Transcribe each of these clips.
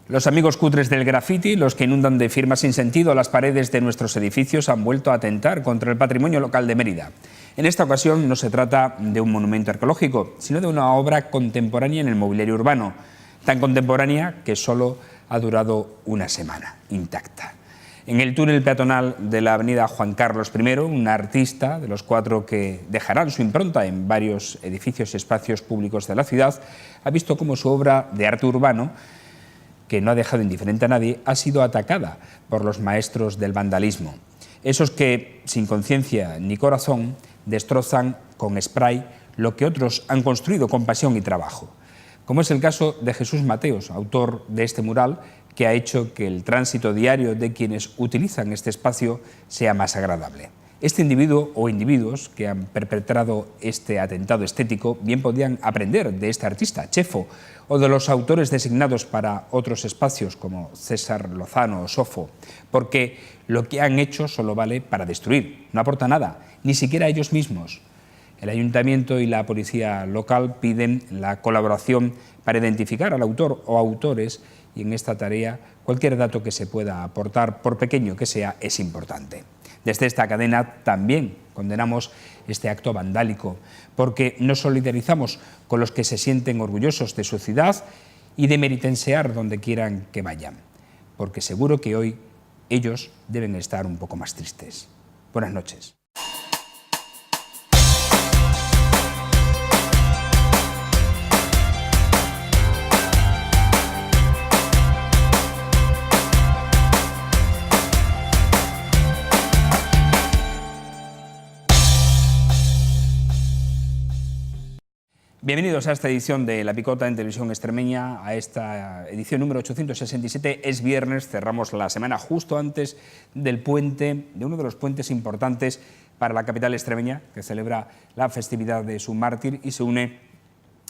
Los amigos cutres del graffiti, los que inundan de firmas sin sentido las paredes de nuestros edificios, han vuelto a atentar contra el patrimonio local de Mérida. En esta ocasión no se trata de un monumento arqueológico, sino de una obra contemporánea en el mobiliario urbano, tan contemporánea que solo ha durado una semana, intacta. En el túnel peatonal de la avenida Juan Carlos I, un artista de los 4 que dejarán su impronta en varios edificios y espacios públicos de la ciudad, ha visto cómo su obra de arte urbano, que no ha dejado indiferente a nadie, ha sido atacada por los maestros del vandalismo. Esos que, sin conciencia ni corazón, destrozan con spray lo que otros han construido con pasión y trabajo. Como es el caso de Jesús Mateos, autor de este mural, que ha hecho que el tránsito diario de quienes utilizan este espacio sea más agradable. Este individuo o individuos que han perpetrado este atentado estético bien podían aprender de este artista, Chefo, o de los autores designados para otros espacios como César Lozano o Sofo, porque lo que han hecho solo vale para destruir, no aporta nada, ni siquiera ellos mismos. El ayuntamiento y la policía local piden la colaboración para identificar al autor o autores, y en esta tarea cualquier dato que se pueda aportar, por pequeño que sea, es importante. Desde esta cadena también condenamos este acto vandálico, porque nos solidarizamos con los que se sienten orgullosos de su ciudad y de meritensear donde quieran que vayan, porque seguro que hoy ellos deben estar un poco más tristes. Buenas noches. Bienvenidos a esta edición de La Picota en Televisión Extremeña, a esta edición número 867. Es viernes, cerramos la semana justo antes del puente, de uno de los puentes importantes para la capital extremeña, que celebra la festividad de su mártir y se une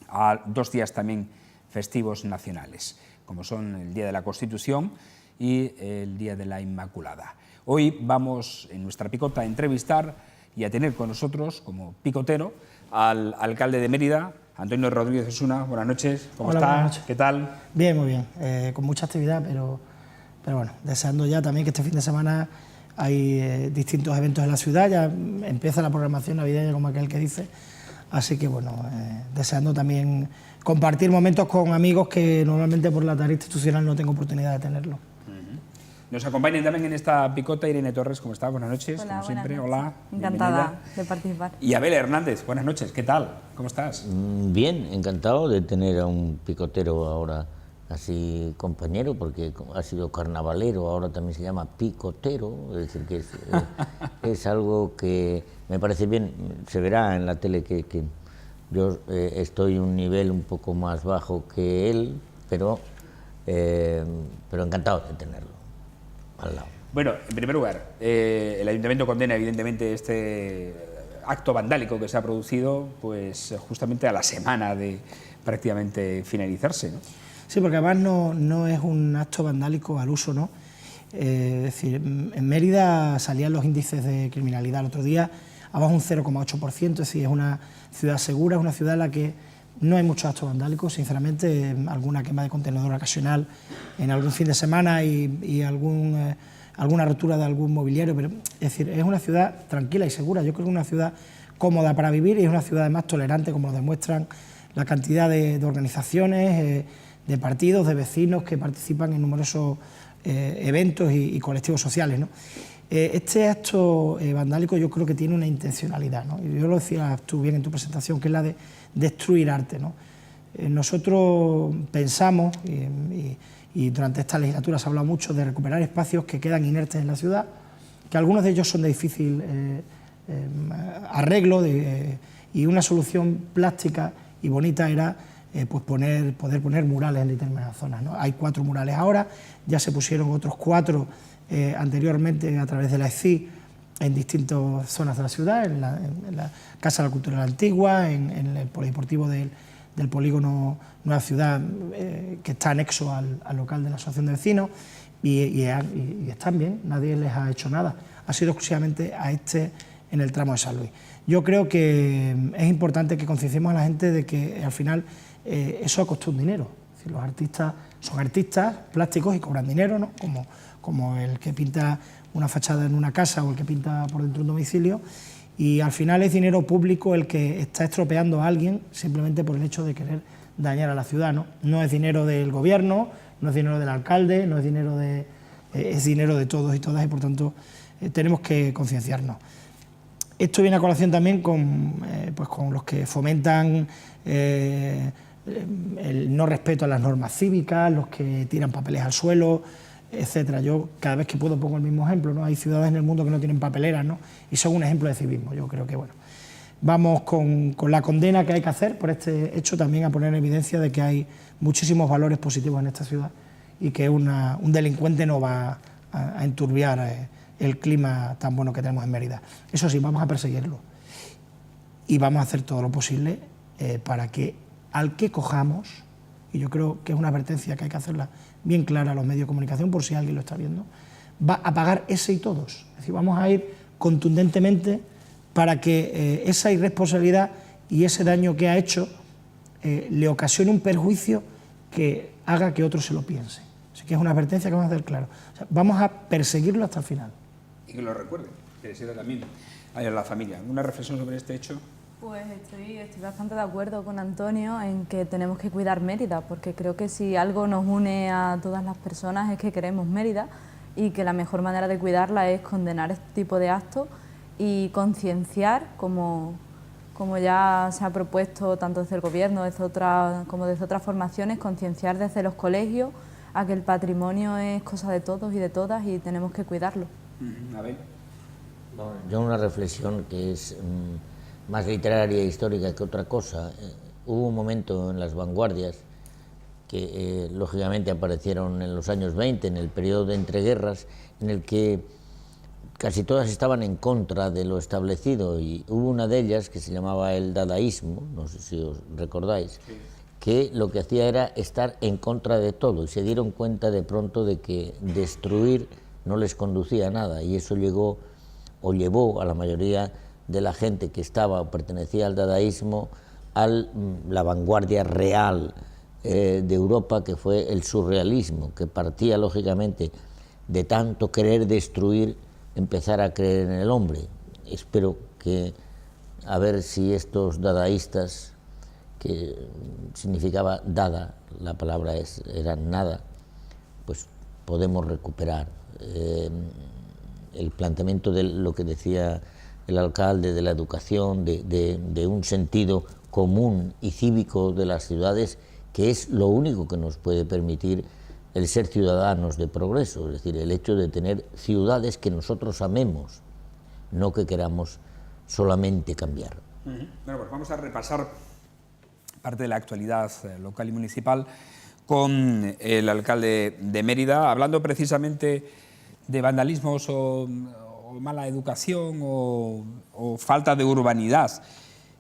a 2 días también festivos nacionales, como son el Día de la Constitución y el Día de la Inmaculada. Hoy vamos en nuestra Picota a entrevistar y a tener con nosotros como picotero al alcalde de Mérida, Antonio Rodríguez Osuna. Buenas noches, ¿cómo está? Buenas noches. ¿Qué tal? Bien, muy bien, con mucha actividad, pero bueno, deseando ya también que este fin de semana hay distintos eventos en la ciudad, ya empieza la programación navideña, como aquel que dice, así que bueno, deseando también compartir momentos con amigos que normalmente por la tarea institucional no tengo oportunidad de tenerlo. Nos acompañan también en esta picota Irene Torres, ¿cómo está? Buenas noches, hola, como siempre. noches. Hola. Encantada de participar. Y Abel Hernández, buenas noches, ¿qué tal? ¿Cómo estás? Bien, encantado de tener a un picotero ahora así compañero, porque ha sido carnavalero, ahora también se llama picotero, es decir, que es algo que me parece bien. Se verá en la tele que yo estoy un nivel un poco más bajo que él, pero encantado de tenerlo al lado. Bueno, en primer lugar, el Ayuntamiento condena evidentemente este acto vandálico que se ha producido pues justamente a la semana de prácticamente finalizarse, ¿no? Sí, porque además no es un acto vandálico al uso, ¿no? Es decir, en Mérida salían los índices de criminalidad el otro día abajo un 0,8%, es decir, es una ciudad segura, es una ciudad en la que no hay muchos actos vandálicos, sinceramente, alguna quema de contenedor ocasional en algún fin de semana y alguna rotura de algún mobiliario, pero es decir, es una ciudad tranquila y segura. Yo creo que es una ciudad cómoda para vivir y es una ciudad además tolerante, como lo demuestran la cantidad de organizaciones, de partidos, de vecinos que participan en numerosos eventos y colectivos sociales, ¿no? Este acto vandálico yo creo que tiene una intencionalidad, ¿no? Y yo lo decías tú bien en tu presentación, que es la de destruir arte, ¿no? Nosotros pensamos, y durante esta legislatura se ha hablado mucho de recuperar espacios que quedan inertes en la ciudad, que algunos de ellos son de difícil arreglo, y una solución plástica y bonita era pues poder poner murales en determinadas zonas, ¿no? Hay 4 murales ahora, ya se pusieron otros 4 anteriormente a través de la ECI en distintas zonas de la ciudad, en la Casa de la Cultura Antigua, en el polideportivo del polígono Nueva Ciudad, que está anexo al local de la Asociación de Vecinos, y están bien, nadie les ha hecho nada, ha sido exclusivamente a en el tramo de San Luis. Yo creo que es importante que concienciemos a la gente de que al final eso ha costado un dinero. decir, los artistas son artistas plásticos y cobran dinero, ¿no? Como el que pinta una fachada en una casa o el que pinta por dentro de un domicilio, y al final es dinero público el que está estropeando a alguien simplemente por el hecho de querer dañar a la ciudad, ¿no? No es dinero del gobierno, no es dinero del alcalde, no es dinero de... es dinero de todos y todas, y por tanto tenemos que concienciarnos. Esto viene a colación también con los que fomentan el no respeto a las normas cívicas, los que tiran papeles al suelo, etcétera. Yo cada vez que puedo pongo el mismo ejemplo, ¿no? Hay ciudades en el mundo que no tienen papeleras, ¿no? Y son un ejemplo de civismo. Yo creo que, bueno, vamos con la condena que hay que hacer por este hecho, también a poner en evidencia de que hay muchísimos valores positivos en esta ciudad y que un delincuente no va a enturbiar el clima tan bueno que tenemos en Mérida. Eso sí, vamos a perseguirlo y vamos a hacer todo lo posible para que al que cojamos, y yo creo que es una advertencia que hay que hacerla bien clara a los medios de comunicación por si alguien lo está viendo, va a pagar ese y todos. Es decir, vamos a ir contundentemente para que esa irresponsabilidad y ese daño que ha hecho le ocasione un perjuicio que haga que otro se lo piense. Así que es una advertencia que vamos a hacer claro. O sea, vamos a perseguirlo hasta el final. Y que lo recuerden, que les sirva también a la familia. ¿Una reflexión sobre este hecho? Pues estoy bastante de acuerdo con Antonio en que tenemos que cuidar Mérida, porque creo que si algo nos une a todas las personas es que queremos Mérida y que la mejor manera de cuidarla es condenar este tipo de actos y concienciar, como ya se ha propuesto tanto desde el Gobierno como desde otras formaciones, concienciar desde los colegios a que el patrimonio es cosa de todos y de todas y tenemos que cuidarlo. A ver. Yo una reflexión que es más literaria e histórica que otra cosa. Hubo un momento en las vanguardias que lógicamente aparecieron en los años 20, en el periodo de entreguerras, en el que casi todas estaban en contra de lo establecido, y hubo una de ellas que se llamaba el dadaísmo, no sé si os recordáis, sí, que lo que hacía era estar en contra de todo, y se dieron cuenta de pronto de que destruir no les conducía a nada, y eso llevó a la mayoría de la gente que estaba o pertenecía al dadaísmo a la vanguardia real de Europa, que fue el surrealismo, que partía lógicamente de tanto querer destruir, empezar a creer en el hombre. Espero que, a ver si estos dadaístas, que significaba dada, la palabra era nada, pues podemos recuperar el planteamiento de lo que decía el alcalde, de la educación, de un sentido común y cívico de las ciudades, que es lo único que nos puede permitir el ser ciudadanos de progreso, es decir, el hecho de tener ciudades que nosotros amemos, no que queramos solamente cambiar. Bueno, pues vamos a repasar parte de la actualidad local y municipal con el alcalde de Mérida, hablando precisamente de vandalismos o mala educación o falta de urbanidad.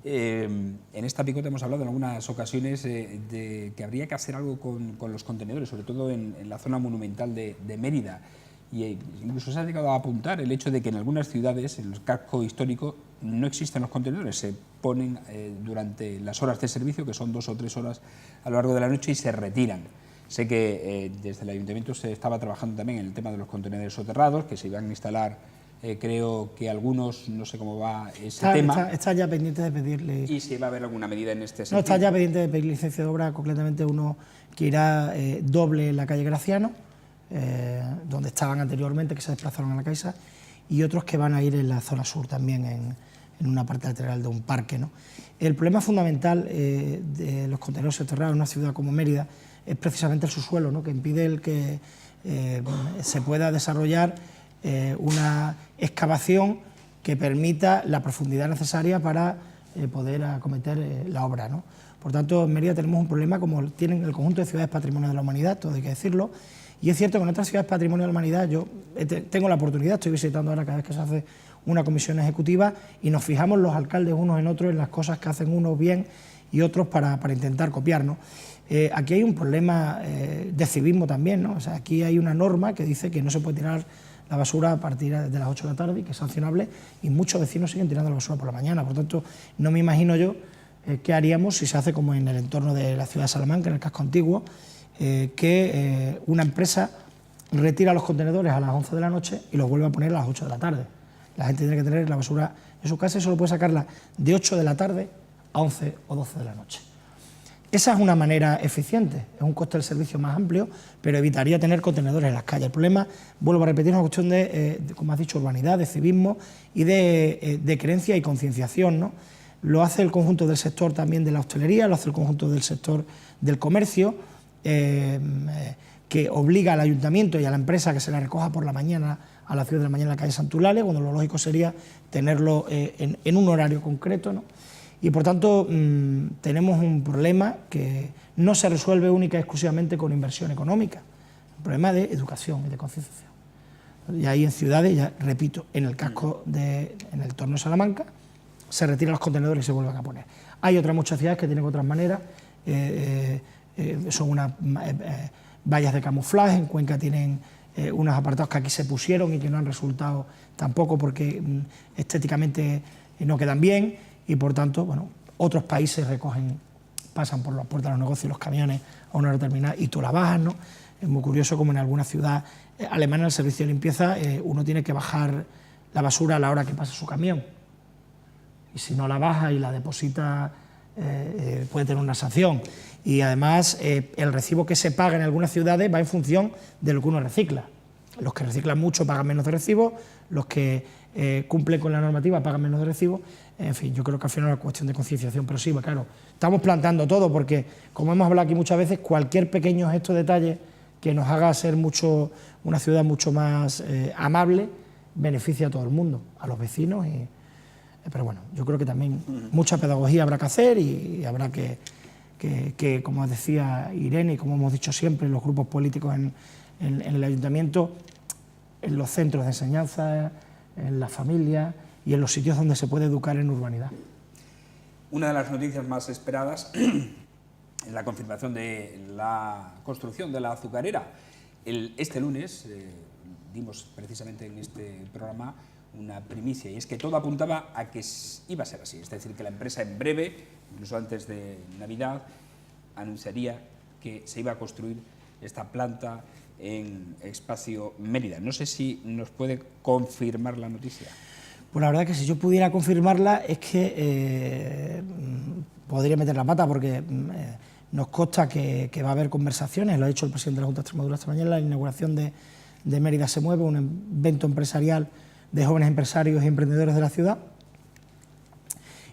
En esta picota hemos hablado en algunas ocasiones de que habría que hacer algo con los contenedores, sobre todo en la zona monumental de Mérida. Y incluso se ha llegado a apuntar el hecho de que en algunas ciudades, en el casco histórico, no existen los contenedores. Se ponen durante las horas de servicio, que son 2 o 3 horas a lo largo de la noche, y se retiran. Sé que desde el Ayuntamiento se estaba trabajando también en el tema de los contenedores soterrados, que se iban a instalar. Creo que algunos, no sé cómo va ese tema. Está ya pendiente de pedirle... ¿Y si va a haber alguna medida en este sentido? No, está ya pendiente de pedir licencia de obra, concretamente uno que irá doble en la calle Graciano, donde estaban anteriormente, que se desplazaron a la Caixa, y otros que van a ir en la zona sur también, en una parte lateral de un parque, ¿no? El problema fundamental de los contenedores soterrados en una ciudad como Mérida es precisamente el subsuelo, ¿no?, que impide el que se pueda desarrollar una excavación que permita la profundidad necesaria para poder acometer la obra, ¿no? Por tanto, en Mérida tenemos un problema como tienen el conjunto de ciudades patrimonio de la humanidad, todo hay que decirlo, y es cierto que en otras ciudades patrimonio de la humanidad yo tengo la oportunidad, estoy visitando ahora cada vez que se hace una comisión ejecutiva y nos fijamos los alcaldes unos en otros en las cosas que hacen unos bien y otros para intentar copiarnos. Aquí hay un problema de civismo también, ¿no? O sea, aquí hay una norma que dice que no se puede tirar la basura a partir de las 8 de la tarde, y que es sancionable, y muchos vecinos siguen tirando la basura por la mañana. Por tanto, no me imagino yo qué haríamos si se hace como en el entorno de la ciudad de Salamanca, en el casco antiguo, que una empresa retira los contenedores a las 11 de la noche y los vuelve a poner a las 8 de la tarde. La gente tiene que tener la basura en su casa y solo puede sacarla de 8 de la tarde a 11 o 12 de la noche. Esa es una manera eficiente, es un coste del servicio más amplio, pero evitaría tener contenedores en las calles. El problema, vuelvo a repetir, es una cuestión de como has dicho, urbanidad, de civismo y de creencia y concienciación, ¿no? Lo hace el conjunto del sector también de la hostelería, lo hace el conjunto del sector del comercio, que obliga al ayuntamiento y a la empresa que se la recoja por la mañana a las 10 de la mañana en la calle Santulales, cuando lo lógico sería tenerlo en un horario concreto, ¿no? Y por tanto tenemos un problema que no se resuelve única y exclusivamente con inversión económica, un problema de educación y de concienciación. Y ahí en ciudades, ya repito, en el casco, en el entorno de Salamanca, se retiran los contenedores y se vuelven a poner. Hay otras muchas ciudades que tienen otras maneras, son unas vallas de camuflaje, en Cuenca tienen unos apartados que aquí se pusieron y que no han resultado tampoco porque estéticamente no quedan bien y por tanto, bueno, otros países pasan por las puertas de los negocios los camiones a una hora determinada y tú la bajas, ¿no? Es muy curioso como en alguna ciudad alemana en el servicio de limpieza uno tiene que bajar la basura a la hora que pasa su camión y si no la baja y la deposita puede tener una sanción y además el recibo que se paga en algunas ciudades va en función de lo que uno recicla. Los que reciclan mucho pagan menos de recibo, los que cumplen con la normativa pagan menos de recibo. En fin, yo creo que al final es una cuestión de concienciación, pero sí, claro, estamos plantando todo porque, como hemos hablado aquí muchas veces, cualquier pequeño gesto, detalle que nos haga ser una ciudad mucho más amable, beneficia a todo el mundo, a los vecinos. Pero bueno, yo creo que también mucha pedagogía habrá que hacer y habrá que, como decía Irene y como hemos dicho siempre, los grupos políticos en el ayuntamiento, en los centros de enseñanza, en las familias y en los sitios donde se puede educar en urbanidad. Una de las noticias más esperadas es la confirmación de la construcción de la azucarera. Este lunes dimos precisamente en este programa una primicia y es que todo apuntaba a que iba a ser así, es decir, que la empresa en breve, incluso antes de Navidad, anunciaría que se iba a construir esta planta en Espacio Mérida. No sé si nos puede confirmar la noticia. Pues la verdad que si yo pudiera confirmarla es que podría meter la pata porque nos consta que va a haber conversaciones, lo ha dicho el presidente de la Junta de Extremadura esta mañana, la inauguración de Mérida se mueve, un evento empresarial de jóvenes empresarios y emprendedores de la ciudad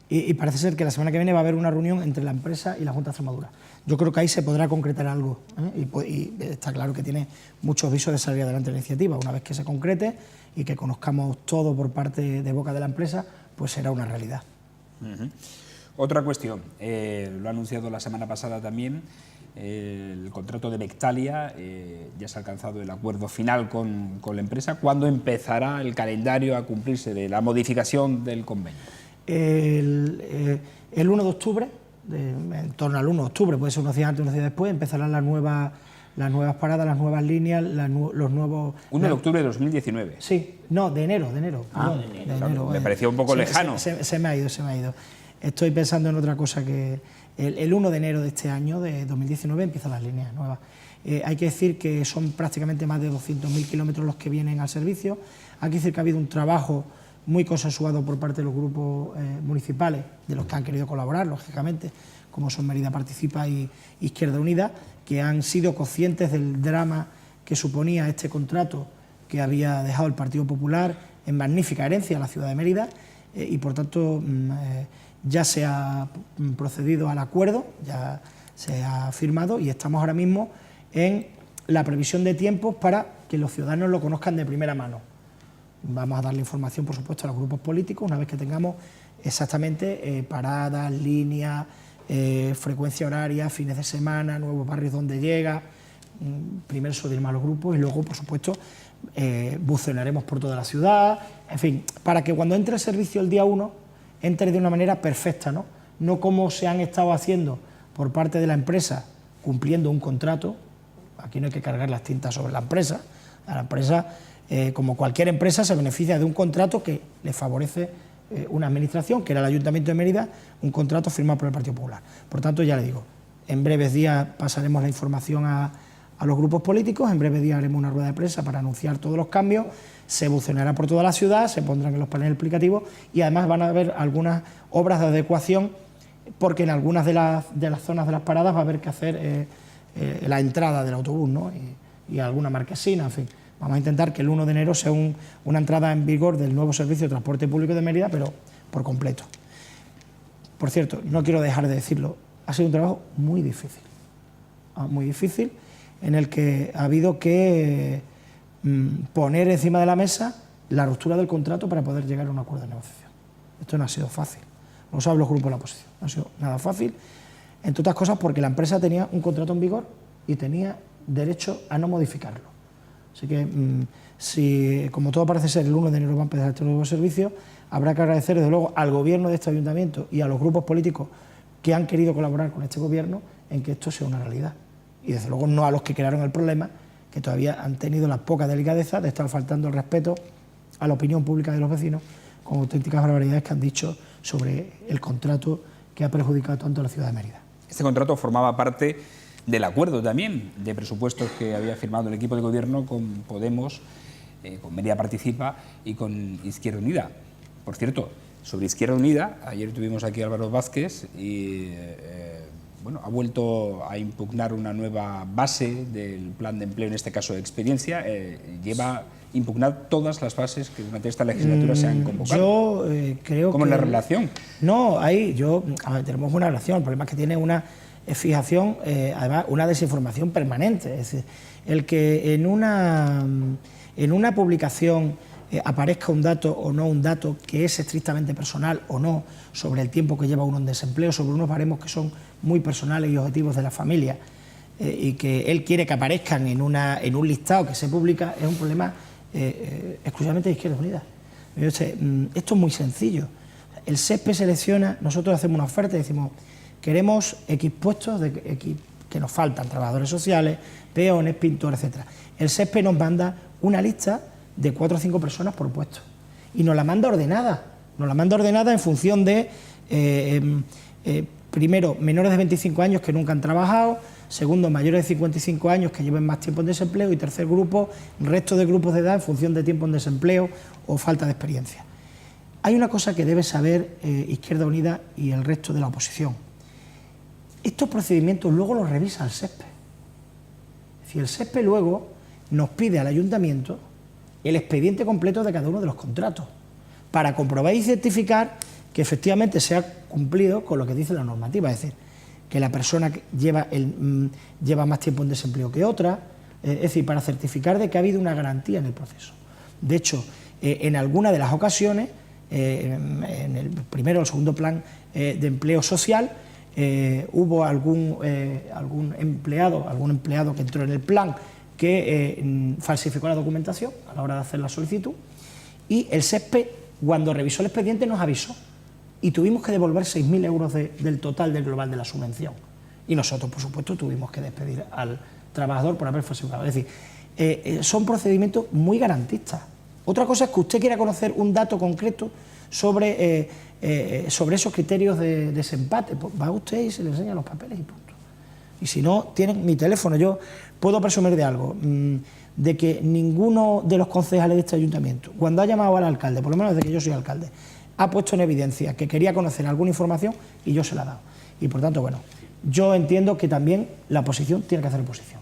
y parece ser que la semana que viene va a haber una reunión entre la empresa y la Junta de Extremadura. Yo creo que ahí se podrá concretar algo y está claro que tiene muchos visos de salir adelante la iniciativa. Una vez que se concrete y que conozcamos todo por parte de boca de la empresa, pues será una realidad. Otra cuestión, lo ha anunciado la semana pasada también, el contrato de Bectalia, ya se ha alcanzado el acuerdo final con la empresa. ¿Cuándo empezará el calendario a cumplirse de la modificación del convenio? El 1 de octubre, en torno al 1 de octubre, puede ser unos días antes, unos días después, empezarán las nuevas paradas, las nuevas líneas, los nuevos... 1 de octubre de 2019. Sí, no, de enero. De enero. Me parecía un poco lejano. Se me ha ido. Estoy pensando en otra cosa que... El 1 de enero de este año, de 2019, empiezan las líneas nuevas. Hay que decir que son prácticamente más de 200.000 kilómetros los que vienen al servicio. Hay que decir que ha habido un trabajo muy consensuado por parte de los grupos municipales, de los que han querido colaborar, lógicamente, como son Mérida Participa y Izquierda Unida, que han sido conscientes del drama que suponía este contrato que había dejado el Partido Popular en magnífica herencia a la ciudad de Mérida y, por tanto, ya se ha procedido al acuerdo, ya se ha firmado y estamos ahora mismo en la previsión de tiempos para que los ciudadanos lo conozcan de primera mano. Vamos a darle información, por supuesto, a los grupos políticos una vez que tengamos exactamente paradas, líneas, frecuencia horaria, fines de semana, nuevos barrios donde llega. Primero se lo diremos a los grupos y luego, por supuesto, bucearemos por toda la ciudad. En fin, para que cuando entre el servicio el día 1 entre de una manera perfecta, no como se han estado haciendo por parte de la empresa, cumpliendo un contrato. Aquí no hay que cargar las tintas sobre la empresa. La empresa, como cualquier empresa, se beneficia de un contrato que le favorece una administración, que era el Ayuntamiento de Mérida, un contrato firmado por el Partido Popular. Por tanto, ya le digo, En breves días pasaremos la información a los grupos políticos, en breves días haremos una rueda de prensa para anunciar todos los cambios, se buceará por toda la ciudad, se pondrán en los paneles explicativos y además van a haber algunas obras de adecuación porque en algunas de las zonas de las paradas va a haber que hacer la entrada del autobús, ¿no? y alguna marquesina, en fin. Vamos a intentar que el 1 de enero sea una entrada en vigor del nuevo servicio de transporte público de Mérida, pero por completo. Por cierto, no quiero dejar de decirlo, ha sido un trabajo muy difícil, en el que ha habido que poner encima de la mesa la ruptura del contrato para poder llegar a un acuerdo de negociación. Esto no ha sido fácil, lo saben los grupos de la oposición, no ha sido nada fácil, entre otras cosas porque la empresa tenía un contrato en vigor y tenía derecho a no modificarlo. Así que, si, como todo parece ser, el 1 de enero va a empezar este nuevo servicio, habrá que agradecer desde luego al gobierno de este ayuntamiento y a los grupos políticos que han querido colaborar con este gobierno en que esto sea una realidad. Y desde luego no a los que crearon el problema, que todavía han tenido la poca delicadeza de estar faltando el respeto a la opinión pública de los vecinos con auténticas barbaridades que han dicho sobre el contrato que ha perjudicado tanto a la ciudad de Mérida. Este contrato formaba parte del acuerdo también de presupuestos que había firmado el equipo de gobierno con Podemos, con Mérida Participa y con Izquierda Unida. Por cierto, sobre Izquierda Unida, ayer tuvimos aquí a Álvaro Vázquez y bueno, ha vuelto a impugnar una nueva base del plan de empleo, en este caso de experiencia, lleva impugnar todas las bases que durante esta legislatura se han convocado. Yo creo ¿Cómo que... es la relación? No, ahí tenemos una relación, el problema es que tiene una fijación, además una desinformación permanente, es decir, el que en una publicación aparezca un dato o no un dato que es estrictamente personal o no sobre el tiempo que lleva uno en desempleo, sobre unos baremos que son muy personales y objetivos de la familia y que él quiere que aparezcan en un listado que se publica, es un problema exclusivamente de Izquierda Unida. Esto es muy sencillo. El SESPE selecciona, nosotros hacemos una oferta y decimos queremos X puestos que nos faltan, trabajadores sociales, peones, pintores, etc. El SESPE nos manda una lista de 4 o 5 personas por puesto y nos la manda ordenada en función de primero, menores de 25 años que nunca han trabajado, segundo, mayores de 55 años que lleven más tiempo en desempleo y tercer grupo, resto de grupos de edad en función de tiempo en desempleo o falta de experiencia. Hay una cosa que debe saber Izquierda Unida y el resto de la oposición. Estos procedimientos luego los revisa el SESPE. Es decir, el SESPE luego nos pide al ayuntamiento el expediente completo de cada uno de los contratos para comprobar y certificar que efectivamente se ha cumplido con lo que dice la normativa, es decir, que la persona que lleva más tiempo en desempleo que otra, es decir, para certificar de que ha habido una garantía en el proceso. De hecho, en alguna de las ocasiones, en el primero o el segundo plan de empleo social, hubo algún empleado que entró en el plan que falsificó la documentación a la hora de hacer la solicitud y el SESPE, cuando revisó el expediente, nos avisó y tuvimos que devolver 6.000 euros del total del global de la subvención. Y nosotros, por supuesto, tuvimos que despedir al trabajador por haber falsificado. Es decir, son procedimientos muy garantistas. Otra cosa es que usted quiera conocer un dato concreto sobre esos criterios de desempate. Pues va usted y se le enseña los papeles y punto. Y si no, tienen mi teléfono. Yo puedo presumir de algo, de que ninguno de los concejales de este ayuntamiento, cuando ha llamado al alcalde, por lo menos desde que yo soy alcalde, ha puesto en evidencia que quería conocer alguna información y yo se la he dado. Y por tanto, bueno, yo entiendo que también la oposición tiene que hacer oposición.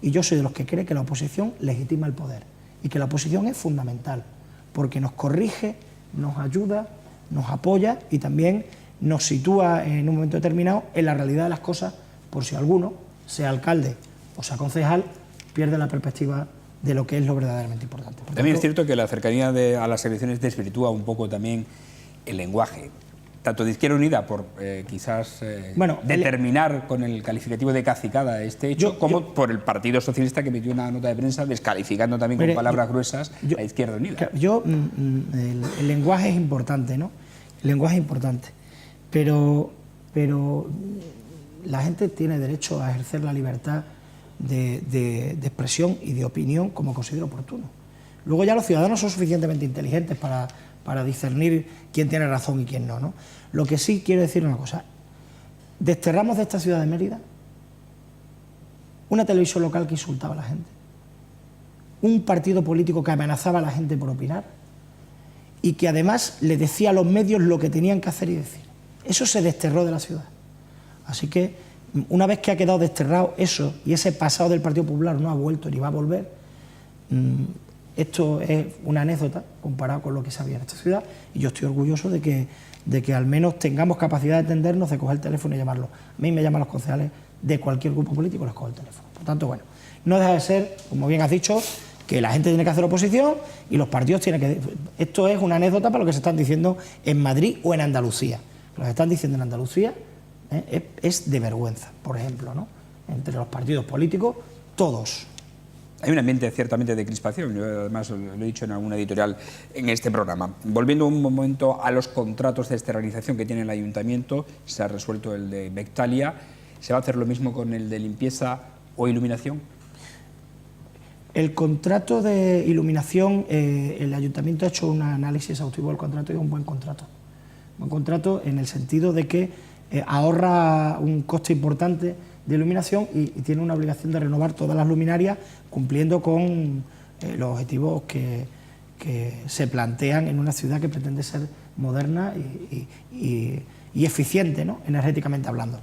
Y yo soy de los que cree que la oposición legitima el poder y que la oposición es fundamental, porque nos corrige, nos ayuda, nos apoya y también nos sitúa en un momento determinado en la realidad de las cosas, por si alguno, sea alcalde o sea concejal, pierde la perspectiva de lo que es lo verdaderamente importante. Por También tanto, es cierto que la cercanía a las elecciones desvirtúa un poco también el lenguaje, tanto de Izquierda Unida por quizás determinar con el calificativo de cacicada este hecho, como por el Partido Socialista, que metió una nota de prensa descalificando también con palabras gruesas a Izquierda Unida. El lenguaje es importante, ¿no? El lenguaje es importante, pero la gente tiene derecho a ejercer la libertad de expresión y de opinión como considere oportuno. Luego ya los ciudadanos son suficientemente inteligentes para discernir quién tiene razón y quién no, ¿no? Lo que sí quiero decir una cosa, desterramos de esta ciudad de Mérida una televisión local que insultaba a la gente, un partido político que amenazaba a la gente por opinar y que además le decía a los medios lo que tenían que hacer y decir. Eso se desterró de la ciudad. Así que una vez que ha quedado desterrado eso y ese pasado del Partido Popular no ha vuelto ni va a volver, esto es una anécdota comparado con lo que se había en esta ciudad, y yo estoy orgulloso de que al menos tengamos capacidad de entendernos, de coger el teléfono y llamarlo. A mí me llaman los concejales de cualquier grupo político, les cojo el teléfono. Por tanto, bueno, no deja de ser, como bien has dicho, que la gente tiene que hacer oposición y los partidos tienen que... Esto es una anécdota para lo que se están diciendo en Madrid o en Andalucía. Lo que están diciendo en Andalucía es de vergüenza, por ejemplo, ¿no? Entre los partidos políticos, todos. Hay un ambiente ciertamente de crispación, yo además lo he dicho en alguna editorial en este programa. Volviendo un momento a los contratos de externalización que tiene el Ayuntamiento, se ha resuelto el de Bectalia, ¿se va a hacer lo mismo con el de limpieza o iluminación? El contrato de iluminación, el Ayuntamiento ha hecho un análisis exhaustivo del contrato y es un buen contrato. Un buen contrato en el sentido de que ahorra un coste importante de iluminación y tiene una obligación de renovar todas las luminarias cumpliendo con los objetivos que se plantean en una ciudad que pretende ser moderna y eficiente, ¿no?, energéticamente hablando.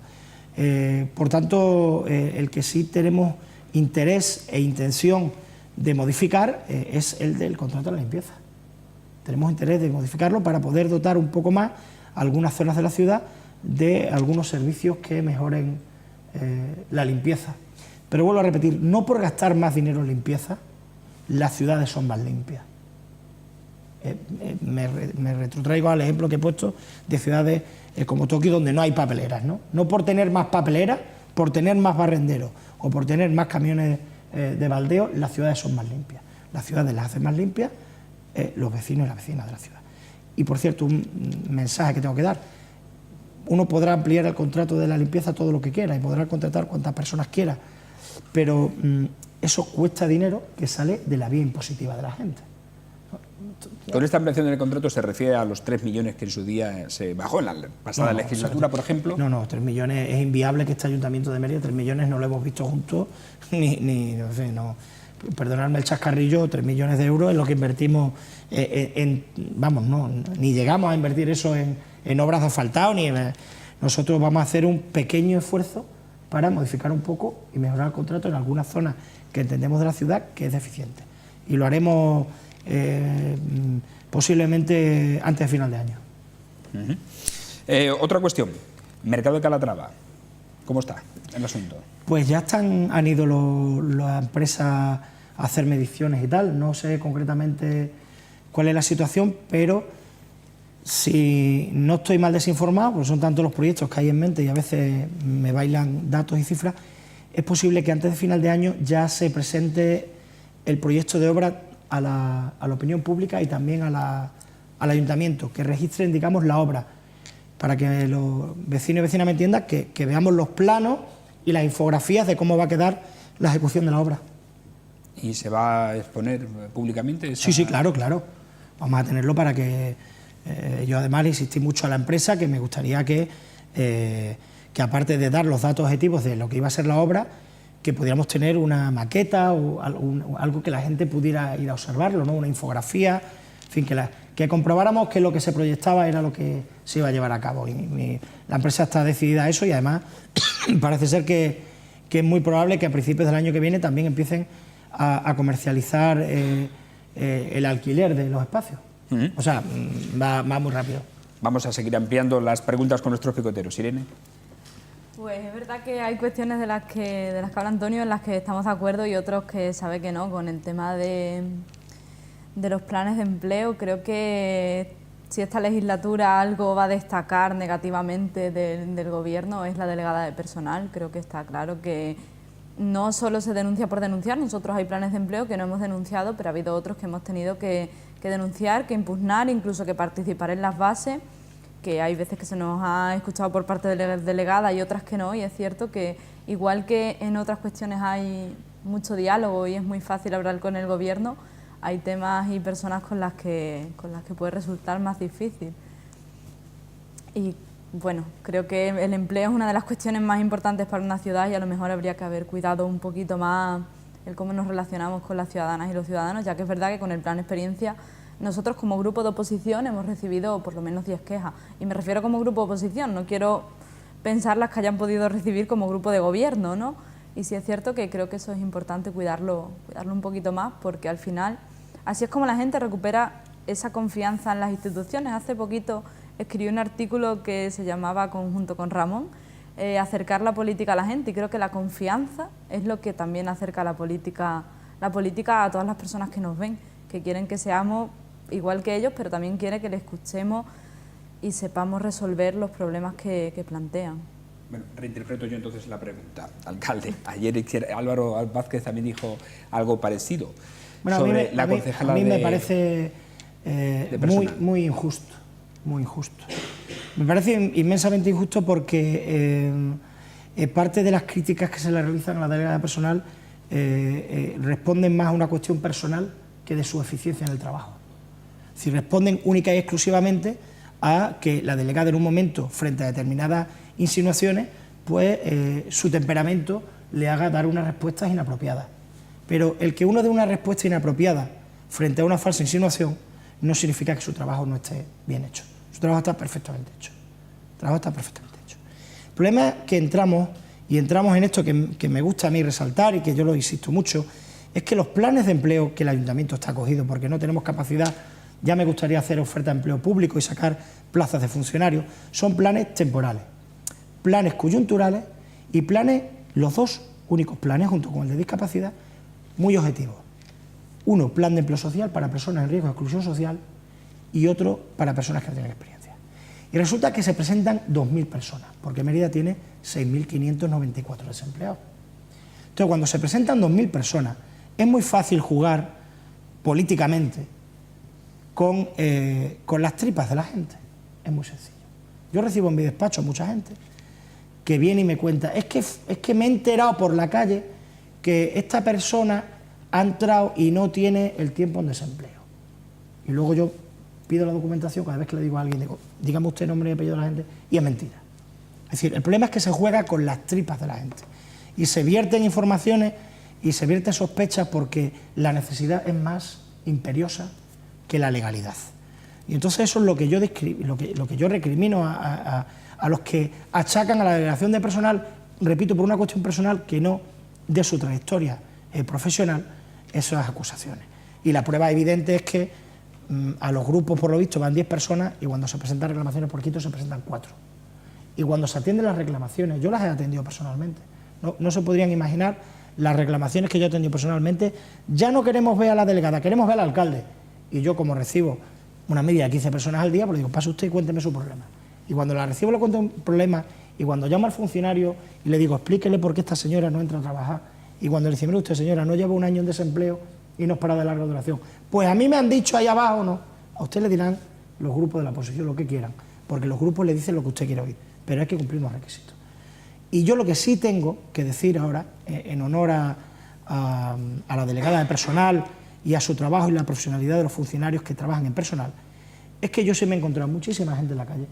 Por tanto, el que sí tenemos interés e intención de modificar es el del contrato de la limpieza. Tenemos interés de modificarlo para poder dotar un poco más algunas zonas de la ciudad de algunos servicios que mejoren la limpieza. Pero vuelvo a repetir, no por gastar más dinero en limpieza, las ciudades son más limpias. Me retrotraigo al ejemplo que he puesto de ciudades como Tokio, donde no hay papeleras, ¿no? No por tener más papeleras, por tener más barrenderos o por tener más camiones de baldeo, las ciudades son más limpias. Las ciudades las hacen más limpias los vecinos y las vecinas de la ciudad. Y por cierto, un mensaje que tengo que dar: uno podrá ampliar el contrato de la limpieza todo lo que quiera y podrá contratar cuantas personas quiera, pero eso cuesta dinero que sale de la vía impositiva de la gente. Con esta ampliación del contrato se refiere a los 3 millones que en su día se bajó en la pasada legislatura, por ejemplo. No, 3 millones es inviable que este Ayuntamiento de Mérida, 3 millones no lo hemos visto juntos, no sé, no. Perdonadme el chascarrillo, 3 millones de euros es lo que invertimos ni llegamos a invertir eso en obras de asfaltado, nosotros vamos a hacer un pequeño esfuerzo para modificar un poco y mejorar el contrato en algunas zonas que entendemos de la ciudad que es deficiente. Y lo haremos posiblemente antes de final de año. Otra cuestión, mercado de Calatrava, ¿cómo está el asunto? Pues ya han ido las empresas a hacer mediciones y tal, no sé concretamente cuál es la situación, pero si no estoy mal desinformado, porque son tantos los proyectos que hay en mente y a veces me bailan datos y cifras, es posible que antes de final de año ya se presente el proyecto de obra a la opinión pública y también al ayuntamiento, que registren, digamos, la obra, para que los vecinos y vecinas me entiendan, que veamos los planos y las infografías de cómo va a quedar la ejecución de la obra. ¿Y se va a exponer públicamente? Sí, claro. Vamos a tenerlo para que... yo además le insistí mucho a la empresa que me gustaría que aparte de dar los datos objetivos de lo que iba a ser la obra, que pudiéramos tener una maqueta o algo que la gente pudiera ir a observarlo, ¿no? Una infografía, en fin, que comprobáramos que lo que se proyectaba era lo que se iba a llevar a cabo. La empresa está decidida a eso y además parece ser que es muy probable que a principios del año que viene también empiecen a comercializar el alquiler de los espacios. O sea, va muy rápido. Vamos a seguir ampliando las preguntas con nuestros picoteros. Irene. Pues es verdad que hay cuestiones de las que habla Antonio en las que estamos de acuerdo y otros que sabe que no. Con el tema de los planes de empleo, creo que si esta legislatura algo va a destacar negativamente del gobierno es la delegada de personal. Creo que está claro que no solo se denuncia por denunciar, nosotros hay planes de empleo que no hemos denunciado, pero ha habido otros que hemos tenido que denunciar, que impugnar, incluso que participar en las bases, que hay veces que se nos ha escuchado por parte de la delegada y otras que no, y es cierto que igual que en otras cuestiones hay mucho diálogo y es muy fácil hablar con el gobierno, hay temas y personas con las que puede resultar más difícil. Y bueno, creo que el empleo es una de las cuestiones más importantes para una ciudad y a lo mejor habría que haber cuidado un poquito más el cómo nos relacionamos con las ciudadanas y los ciudadanos, ya que es verdad que con el plan Experiencia nosotros como grupo de oposición hemos recibido por lo menos 10 quejas. Y me refiero como grupo de oposición, no quiero pensar las que hayan podido recibir como grupo de gobierno, ¿no? Y sí es cierto que creo que eso es importante cuidarlo un poquito más, porque al final así es como la gente recupera esa confianza en las instituciones. Hace poquito escribí un artículo que se llamaba, junto con Ramón, acercar la política a la gente, y creo que la confianza es lo que también acerca la política a todas las personas que nos ven, que quieren que seamos igual que ellos, pero también quieren que les escuchemos y sepamos resolver los problemas que plantean. Bueno, reinterpreto yo entonces la pregunta, alcalde. Ayer Álvaro Vázquez también dijo algo parecido, bueno, sobre la concejala. A mí me parece muy injusto, muy injusto. Me parece inmensamente injusto porque parte de las críticas que se le realizan a la delegada de personal responden más a una cuestión personal que de su eficiencia en el trabajo. Si responden única y exclusivamente a que la delegada en un momento, frente a determinadas insinuaciones, pues su temperamento le haga dar unas respuestas inapropiadas. Pero el que uno dé una respuesta inapropiada frente a una falsa insinuación no significa que su trabajo no esté bien hecho. Su trabajo está perfectamente hecho. El trabajo está perfectamente hecho. El problema es que entramos en esto que me gusta a mí resaltar y que yo lo insisto mucho, es que los planes de empleo que el ayuntamiento está acogido, porque no tenemos capacidad, ya me gustaría hacer oferta de empleo público y sacar plazas de funcionarios, son planes temporales, planes coyunturales y planes, los dos únicos planes, junto con el de discapacidad, muy objetivos. Uno, plan de empleo social para personas en riesgo de exclusión social, y otro para personas que no tienen experiencia. Y resulta que se presentan 2.000 personas, porque Mérida tiene 6.594 desempleados. Entonces, cuando se presentan 2.000 personas, es muy fácil jugar políticamente con las tripas de la gente. Es muy sencillo. Yo recibo en mi despacho a mucha gente que viene y me cuenta, es que me he enterado por la calle que esta persona ha entrado y no tiene el tiempo en desempleo. Y luego yo pido la documentación, cada vez que le digo a alguien, digo, dígame usted nombre y apellido de la gente, y es mentira. Es decir, el problema es que se juega con las tripas de la gente y se vierten informaciones y se vierten sospechas porque la necesidad es más imperiosa que la legalidad. Y entonces eso es lo que yo recrimino a los que achacan a la delegación de personal, repito, por una cuestión personal que no de su trayectoria profesional, esas acusaciones. Y la prueba evidente es que a los grupos, por lo visto, van 10 personas y cuando se presentan reclamaciones por quito se presentan 4. Y cuando se atienden las reclamaciones, yo las he atendido personalmente, no se podrían imaginar las reclamaciones que yo he atendido personalmente. Ya no queremos ver a la delegada, queremos ver al alcalde. Y yo, como recibo una media de 15 personas al día, pues le digo, pase usted y cuénteme su problema. Y cuando la recibo le cuento un problema, y cuando llamo al funcionario y le digo, explíquele por qué esta señora no entra a trabajar, y cuando le dice, mire usted señora, no lleva un año en desempleo y no es para de larga duración, pues a mí me han dicho ahí abajo, no, a usted le dirán los grupos de la oposición lo que quieran, porque los grupos le dicen lo que usted quiere oír, pero hay que cumplir unos requisitos. Y yo lo que sí tengo que decir ahora, en honor a la delegada de personal y a su trabajo y la profesionalidad de los funcionarios que trabajan en personal, es que yo sí me he encontrado muchísima gente en la calle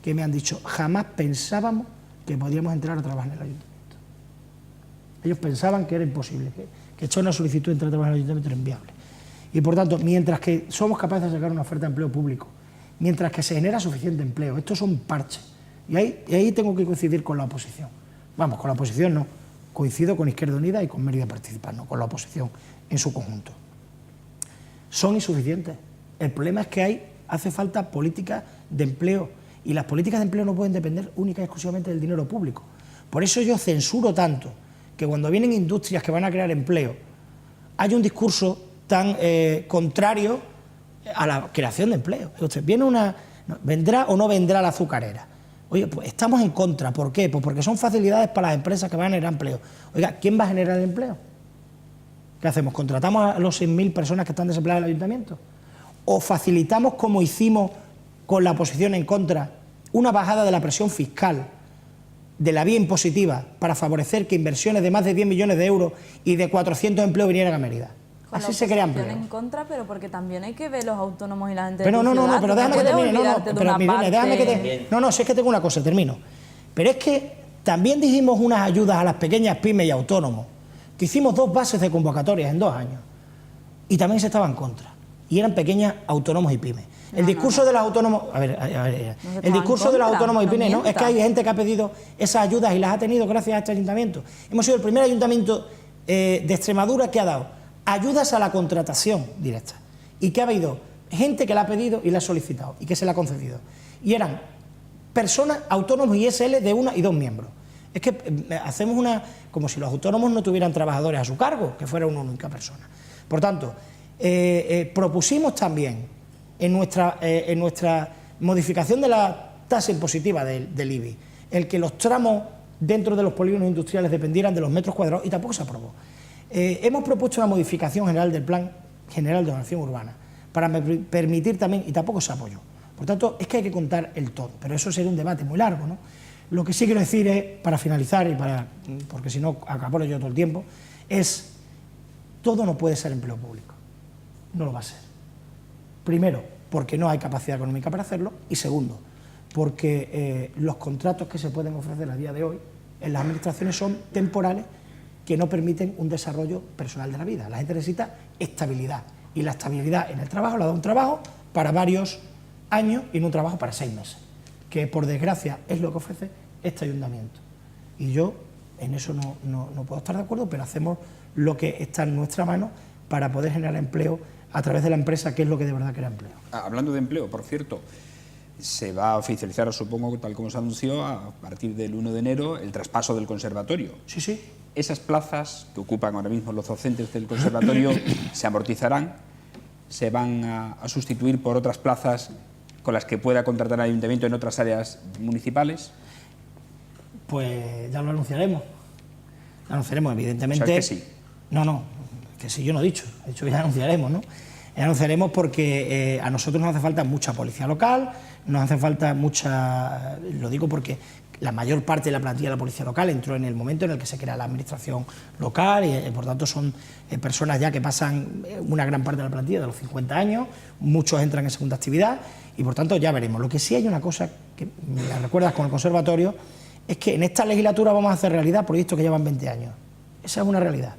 que me han dicho, jamás pensábamos que podíamos entrar a trabajar en el ayuntamiento. Ellos pensaban que era imposible, que echar una solicitud de entrar a trabajar en el ayuntamiento era inviable. Y por tanto, mientras que somos capaces de sacar una oferta de empleo público, mientras que se genera suficiente empleo, estos son parches. Y ahí tengo que coincidir con la oposición. Vamos, con la oposición no, coincido con Izquierda Unida y con Mérida Participar, no con la oposición en su conjunto. Son insuficientes. El problema es que hace falta políticas de empleo y las políticas de empleo no pueden depender única y exclusivamente del dinero público. Por eso yo censuro tanto que cuando vienen industrias que van a crear empleo hay un discurso tan contrario a la creación de empleo. Usted, ¿vendrá o no vendrá la azucarera? Oye, pues estamos en contra. ¿Por qué? Pues porque son facilidades para las empresas que van a generar empleo. Oiga, ¿quién va a generar el empleo? ¿Qué hacemos? ¿Contratamos a los 6.000 personas que están desempleadas en el ayuntamiento? ¿O facilitamos, como hicimos con la oposición en contra, una bajada de la presión fiscal, de la vía impositiva, para favorecer que inversiones de más de 10 millones de euros y de 400 empleos vinieran a Mérida? Con Así la se crea oposición empleo. en contra, pero porque también hay que ver los autónomos y la gente de Pero tu no, ciudad. pero Tú déjame que puedes termine. olvidarte de una Pero déjame que parte. no, si es que tengo una cosa, termino. Pero es que también dijimos unas ayudas a las pequeñas pymes y autónomos, que hicimos 2 bases de convocatorias en 2 años, y también se estaba en contra, y eran pequeñas autónomos y pymes. El discurso de los autónomos, el discurso de los autónomos y pymes, no, es que hay gente que ha pedido esas ayudas y las ha tenido gracias a este ayuntamiento. Hemos sido el primer ayuntamiento de Extremadura que ha dado ayudas a la contratación directa, y que ha habido gente que la ha pedido y la ha solicitado, y que se la ha concedido. Y eran personas, autónomos y SL de 1 y 2 miembros. Es que hacemos como si los autónomos no tuvieran trabajadores a su cargo, que fuera una única persona. Por tanto, propusimos también en nuestra modificación de la tasa impositiva del IBI, el que los tramos dentro de los polígonos industriales dependieran de los metros cuadrados, y tampoco se aprobó. Hemos propuesto una modificación general del Plan General de Ordenación Urbana para permitir también, y tampoco se apoyó. Por tanto, es que hay que contar el todo, pero eso sería un debate muy largo, ¿no? Lo que sí quiero decir es, para finalizar, porque si no acaparo yo todo el tiempo, es: todo no puede ser empleo público, no lo va a ser. Primero, porque no hay capacidad económica para hacerlo, y segundo, porque los contratos que se pueden ofrecer a día de hoy en las administraciones son temporales, que no permiten un desarrollo personal de la vida. La gente necesita estabilidad, y la estabilidad en el trabajo la da un trabajo para varios años y no un trabajo para 6 meses, que por desgracia es lo que ofrece este ayuntamiento. Y yo en eso no puedo estar de acuerdo, pero hacemos lo que está en nuestra mano para poder generar empleo a través de la empresa, que es lo que de verdad crea empleo. Hablando de empleo, por cierto, se va a oficializar, supongo, tal como se anunció, a partir del 1 de enero, el traspaso del conservatorio. Sí, sí. Esas plazas que ocupan ahora mismo los docentes del conservatorio se amortizarán, se van a sustituir por otras plazas con las que pueda contratar el ayuntamiento en otras áreas municipales. Pues ya lo anunciaremos. Lo anunciaremos, evidentemente. O sea, que sí. No, que sí, yo no he dicho que ya anunciaremos, ¿no? Ya anunciaremos porque a nosotros nos hace falta mucha policía local, nos hace falta mucha... Lo digo porque la mayor parte de la plantilla de la policía local entró en el momento en el que se crea la administración local, y por tanto son personas ya que pasan una gran parte de la plantilla de los 50 años, muchos entran en segunda actividad, y por tanto ya veremos. Lo que sí hay una cosa que me la recuerdas con el conservatorio, es que en esta legislatura vamos a hacer realidad proyectos que llevan 20 años. Esa es una realidad.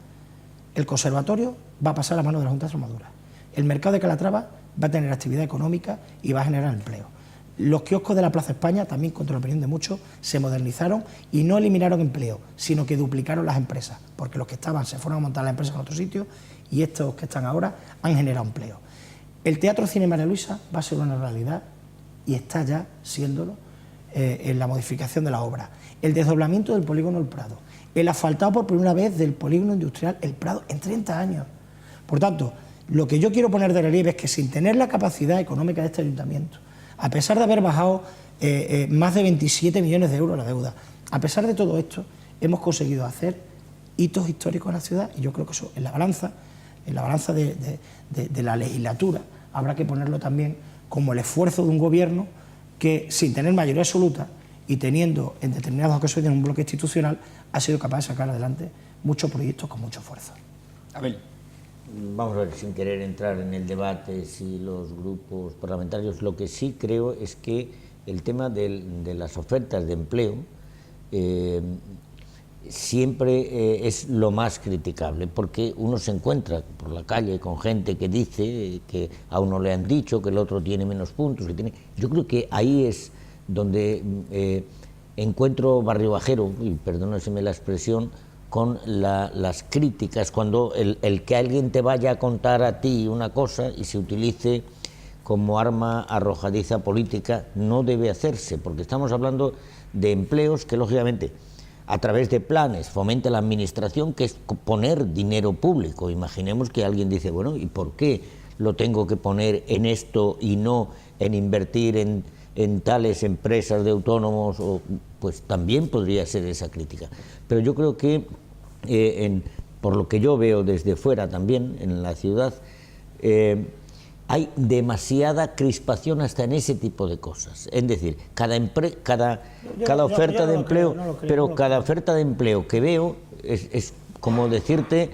El conservatorio va a pasar a las manos de la Junta de Extremadura. El mercado de Calatrava va a tener actividad económica y va a generar empleo. Los kioscos de la Plaza España, también contra la opinión de muchos, se modernizaron y no eliminaron empleo, sino que duplicaron las empresas, porque los que estaban se fueron a montar las empresas en otro sitio, y estos que están ahora han generado empleo. El Teatro Cine María Luisa va a ser una realidad, y está ya siéndolo, en la modificación de la obra. El desdoblamiento del polígono El Prado, el asfaltado por primera vez del polígono industrial El Prado en 30 años. Por tanto, lo que yo quiero poner de relieve es que, sin tener la capacidad económica de este ayuntamiento, a pesar de haber bajado más de 27 millones de euros la deuda, a pesar de todo esto, hemos conseguido hacer hitos históricos en la ciudad, y yo creo que eso en la balanza de la legislatura habrá que ponerlo también como el esfuerzo de un gobierno que, sin tener mayoría absoluta y teniendo en determinadas ocasiones un bloque institucional, ha sido capaz de sacar adelante muchos proyectos con mucho esfuerzo. Abel. Vamos a ver, sin querer entrar en el debate si los grupos parlamentarios, lo que sí creo es que el tema de las ofertas de empleo siempre es lo más criticable, porque uno se encuentra por la calle con gente que dice que a uno le han dicho que el otro tiene menos puntos, que tiene... Yo creo que ahí es donde encuentro barrio bajero, y perdónenme la expresión, con las críticas, cuando el que alguien te vaya a contar a ti una cosa y se utilice como arma arrojadiza política, no debe hacerse, porque estamos hablando de empleos que, lógicamente, a través de planes fomenta la administración, que es poner dinero público. Imaginemos que alguien dice, bueno, ¿y por qué lo tengo que poner en esto y no en invertir en tales empresas de autónomos? Pues también podría ser esa crítica. Pero yo creo que, por lo que yo veo desde fuera también, en la ciudad, hay demasiada crispación hasta en ese tipo de cosas. Es decir, cada oferta de empleo, pero cada oferta de empleo que veo es como decirte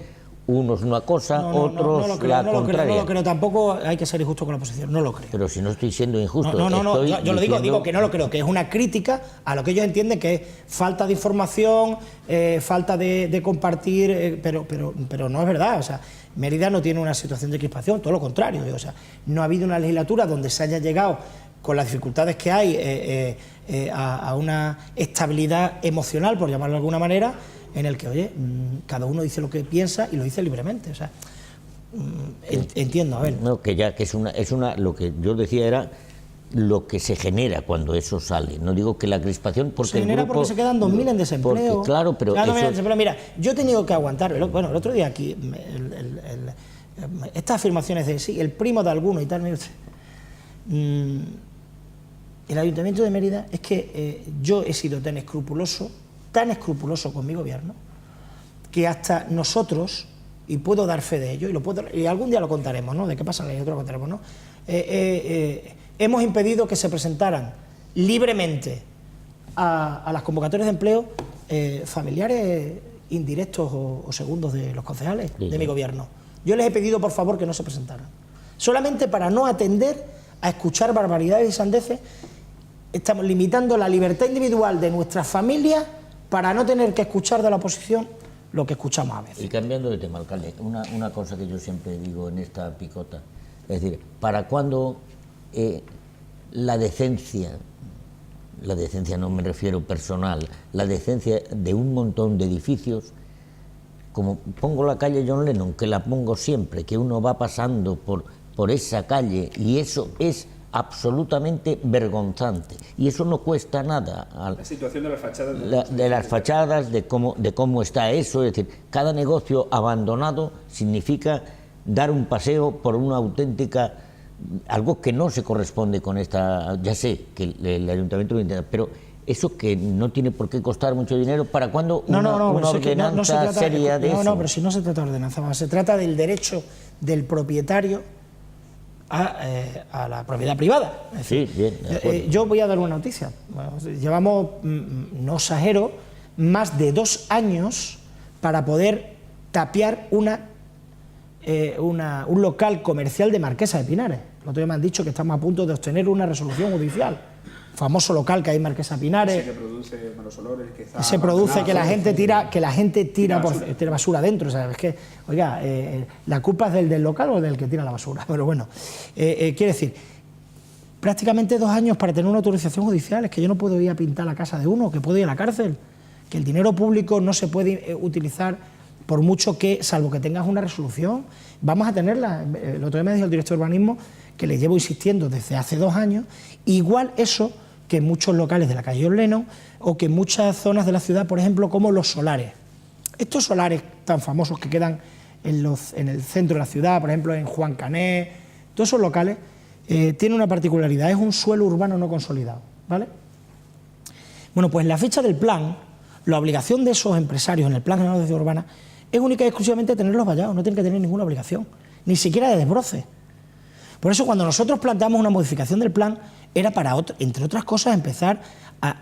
Unos una cosa, otros lo creo, la no lo contraria. creo, no lo creo, tampoco hay que ser injusto con la oposición, no lo creo. Pero si no estoy siendo injusto, No, estoy yo lo digo, diciendo... que no lo creo, que es una crítica a lo que ellos entienden que es falta de información, falta de compartir, pero no es verdad. O sea, Mérida no tiene una situación de crispación, todo lo contrario. O sea, no ha habido una legislatura donde se haya llegado, con las dificultades que hay, a una estabilidad emocional, por llamarlo de alguna manera, en el que, oye, cada uno dice lo que piensa y lo dice libremente. O sea, entiendo, a ver. No, que ya, que es una, lo que yo decía era lo que se genera cuando eso sale. No digo que la crispación... Porque se genera porque se quedan 2.000 en desempleo. Porque, claro, pero eso... Mira, yo he tenido que aguantar, bueno, el otro día aquí, estas afirmaciones de sí, el primo de alguno y tal, el Ayuntamiento de Mérida, es que yo he sido tan escrupuloso con mi gobierno, que hasta nosotros, y puedo dar fe de ello, y algún día lo contaremos, ¿no?, de qué pasa en la legislatura, lo contaremos, ¿no?, hemos impedido que se presentaran libremente a las convocatorias de empleo familiares indirectos o segundos de los concejales de mi gobierno. Yo les he pedido, por favor, que no se presentaran, solamente para no atender a escuchar barbaridades y sandeces. Estamos limitando la libertad individual de nuestras familias para no tener que escuchar de la oposición lo que escuchamos a veces. Y cambiando de tema, alcalde, una cosa que yo siempre digo en esta picota, es decir, ¿para cuándo la decencia no me refiero personal, la decencia de un montón de edificios, como pongo la calle John Lennon, que la pongo siempre, que uno va pasando por esa calle y eso es absolutamente vergonzante, y eso no cuesta nada. La situación de las fachadas. De las fachadas, de cómo está eso, es decir, cada negocio abandonado significa dar un paseo por una auténtica, algo que no se corresponde con esta, ya sé que el ayuntamiento lo intenta, pero eso que no tiene por qué costar mucho dinero, ¿para cuándo una ordenanza seria de eso? No, pero si no se trata de ordenanza, se trata del derecho del propietario a la propiedad privada. Es decir, sí, bien, de acuerdo. Yo voy a dar una noticia. Bueno, llevamos, no exagero, más de 2 años para poder tapiar un local comercial de Marquesa de Pinares. El otro día me han dicho que estamos a punto de obtener una resolución judicial. Famoso local que hay en Marquesa de Pinares. Sí, que produce malos olores, que está se produce que la gente tira basura dentro. O sea, es que, oiga, la culpa es del local o del que tira la basura. Pero bueno, quiere decir, prácticamente 2 años para tener una autorización judicial. Es que yo no puedo ir a pintar la casa de uno, que puedo ir a la cárcel, que el dinero público no se puede utilizar por mucho que, salvo que tengas una resolución, vamos a tenerla. El otro día me dijo el director de urbanismo, que le llevo insistiendo desde hace 2 años, igual eso que en muchos locales de la calle John Lennon o que en muchas zonas de la ciudad, por ejemplo, como los solares. Estos solares tan famosos que quedan en el centro de la ciudad, por ejemplo, en Juan Cané, todos esos locales tienen una particularidad, es un suelo urbano no consolidado, ¿vale? Bueno, pues en la ficha del plan, la obligación de esos empresarios en el plan general de ciudad urbana es única y exclusivamente tenerlos vallados, no tienen que tener ninguna obligación, ni siquiera de desbroce. Por eso, cuando nosotros planteamos una modificación del plan, era para, entre otras cosas, empezar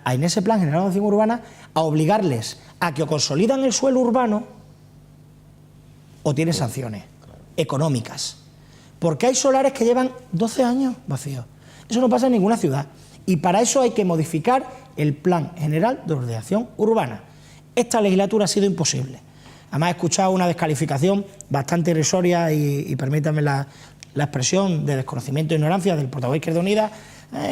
en ese plan general de ordenación urbana a obligarles a que o consolidan el suelo urbano o tienen sanciones económicas. Porque hay solares que llevan 12 años vacíos. Eso no pasa en ninguna ciudad. Y para eso hay que modificar el plan general de ordenación urbana. Esta legislatura ha sido imposible. Además, he escuchado una descalificación bastante irrisoria y permítanme la expresión de desconocimiento e ignorancia del portavoz de Izquierda Unida.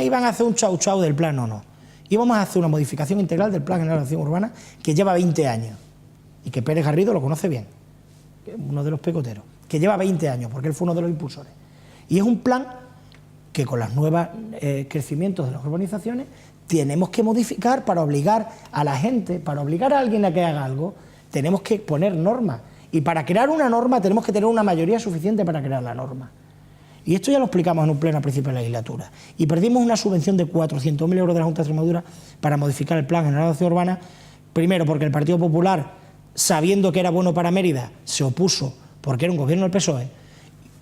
Iban a hacer un chau chau del plan, no. Íbamos a hacer una modificación integral del plan general de ordenación urbana que lleva 20 años y que Pérez Garrido lo conoce bien, que es uno de los picoteros, que lleva 20 años porque él fue uno de los impulsores. Y es un plan que con los nuevos crecimientos de las urbanizaciones tenemos que modificar para obligar a la gente, para obligar a alguien a que haga algo, tenemos que poner normas. Y para crear una norma tenemos que tener una mayoría suficiente para crear la norma. Y esto ya lo explicamos en un pleno a principio de la legislatura. Y perdimos una subvención de 400.000 euros de la Junta de Extremadura para modificar el plan general de ordenación urbana, primero porque el Partido Popular, sabiendo que era bueno para Mérida, se opuso porque era un gobierno del PSOE,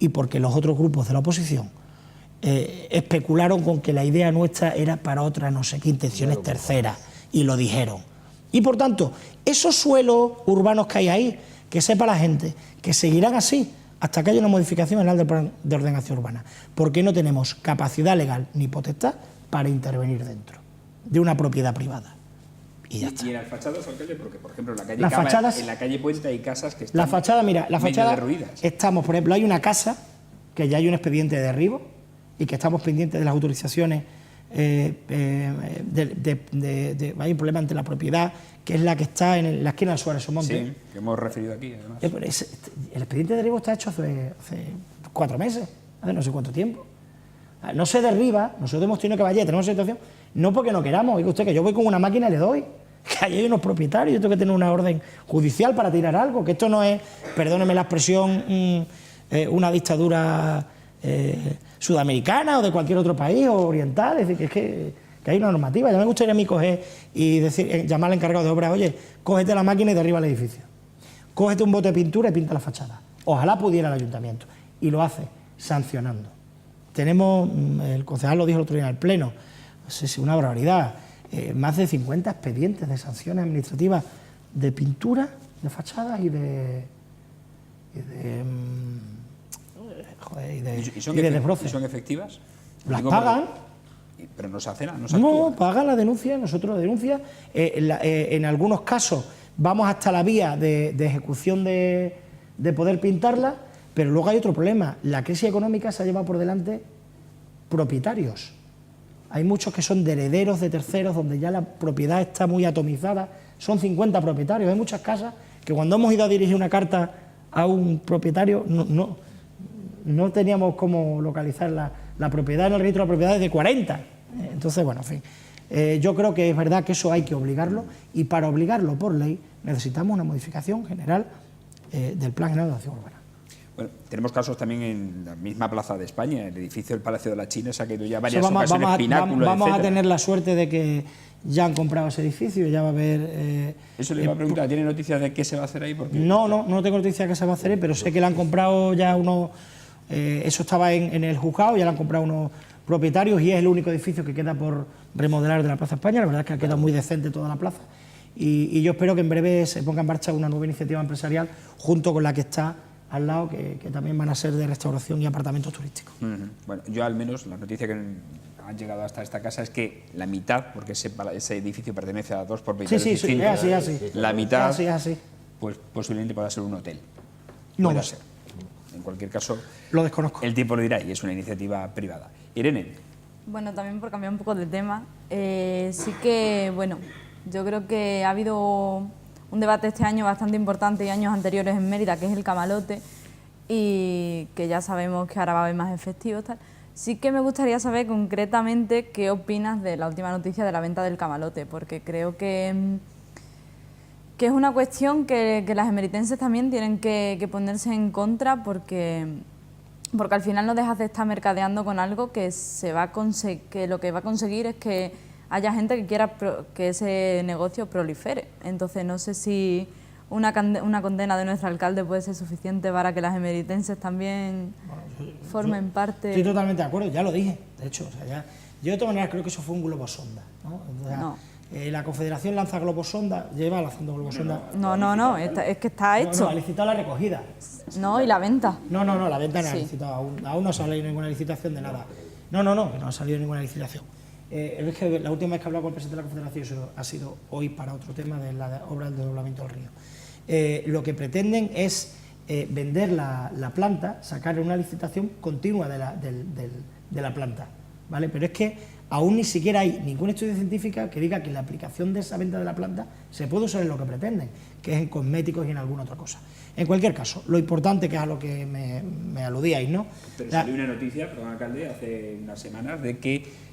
y porque los otros grupos de la oposición especularon con que la idea nuestra era para otras no sé qué intenciones terceras, y lo dijeron. Y por tanto, esos suelos urbanos que hay ahí, que sepa la gente que seguirán así hasta que haya una modificación en el plan de ordenación urbana, porque no tenemos capacidad legal ni potestad para intervenir dentro de una propiedad privada. Y ya está. Y en las fachadas, alcalde, porque por ejemplo en la calle Las Cava, fachadas, en la calle Puente hay casas que están la fachada, mira, la medio fachada, derruidas. estamos, por ejemplo, hay una casa que ya hay un expediente de derribo y que estamos pendientes de las autorizaciones. Hay un problema ante la propiedad, que es la que está en la esquina del Suárez Somonte. Sí, que hemos referido aquí, además. El expediente de derribo está hecho hace 4 meses, hace no sé cuánto tiempo. No se derriba, nosotros hemos tenido que vaya, tenemos una situación, no porque no queramos, oiga usted, que yo voy con una máquina y le doy, que ahí hay unos propietarios, yo tengo que tener una orden judicial para tirar algo, que esto no es, perdóneme la expresión, una dictadura sudamericana o de cualquier otro país o oriental, es decir, que hay una normativa. Ya me gustaría a mí coger y llamar al encargado de obras, oye, cógete la máquina y derriba el edificio, cógete un bote de pintura y pinta la fachada. Ojalá pudiera el ayuntamiento, y lo hace sancionando. Tenemos, el concejal lo dijo el otro día en el pleno, no sé si una barbaridad, más de 50 expedientes de sanciones administrativas de pintura, de fachadas y de desbroce. ¿Y son efectivas? ¿Las pagan? Pero no se hacen, no se No, actúa. pagan la denuncia, nosotros la denuncia. En algunos casos vamos hasta la vía de ejecución de poder pintarla, pero luego hay otro problema. La crisis económica se ha llevado por delante propietarios. Hay muchos que son de herederos de terceros, donde ya la propiedad está muy atomizada. Son 50 propietarios. Hay muchas casas que cuando hemos ido a dirigir una carta a un propietario no teníamos cómo localizar la propiedad en el registro de la propiedad de 40. Entonces, bueno, en fin. Yo creo que es verdad que eso hay que obligarlo, y para obligarlo por ley necesitamos una modificación general del Plan General de Acción Urbana. Bueno, tenemos casos también en la misma plaza de España, el edificio del Palacio de la China se ha caído ya varias ocasiones, pináculos, vamos a etcétera. tener la suerte de que ya han comprado ese edificio, ya va a haber... Eso le iba a preguntar, ¿tiene noticias de qué se va a hacer ahí? Porque No tengo noticia de qué se va a hacer, pero sé que le han comprado ya unos... eso estaba en el juzgado, ya le han comprado unos propietarios y es el único edificio que queda por remodelar de la Plaza España. La verdad es que ha quedado muy decente toda la plaza, y yo espero que en breve se ponga en marcha una nueva iniciativa empresarial junto con la que está al lado, que también van a ser de restauración y apartamentos turísticos. Bueno, yo al menos la noticia que han llegado hasta esta casa es que la mitad, porque ese edificio pertenece a 2x20. Sí, es así. La mitad, Es así. pues posiblemente pueda ser un hotel. No Pueda lo sé. ser. En cualquier caso, Lo desconozco. el tiempo lo dirá, y es una iniciativa privada. Irene. Bueno, también por cambiar un poco de tema, sí que, bueno, yo creo que ha habido un debate este año bastante importante y años anteriores en Mérida, que es el camalote, y que ya sabemos que ahora va a haber más efectivos, tal. Sí que me gustaría saber concretamente qué opinas de la última noticia de la venta del camalote, porque creo que es una cuestión que las emeritenses también tienen que ponerse en contra, porque al final no dejas de estar mercadeando con algo que lo que va a conseguir es que haya gente que quiera que ese negocio prolifere. Entonces no sé si una condena de nuestro alcalde puede ser suficiente para que las emeritenses también formen parte. Estoy totalmente de acuerdo, ya lo dije, de hecho. O sea, yo de todas maneras creo que eso fue un globo sonda, ¿no? O sea, No. La Confederación lanza globos sonda, lleva lanzando globos sonda. No, es que está hecho. No, ha licitado la recogida. No, y la venta. No, la venta no ha Sí. licitado aún no ha salido ninguna licitación de nada. Que no ha salido ninguna licitación. Es que la última vez que he hablado con el presidente de la Confederación, eso ha sido hoy para otro tema de la obra del desdoblamiento del río. Lo que pretenden es vender la planta, sacar una licitación continua de la planta, ¿vale? Pero es que aún ni siquiera hay ningún estudio científico que diga que la aplicación de esa venta de la planta se puede usar en lo que pretenden, que es en cosméticos y en alguna otra cosa. En cualquier caso, lo importante, que es a lo que me aludíais, ¿no? Pero salió una noticia, perdón, alcalde, hace unas semanas de que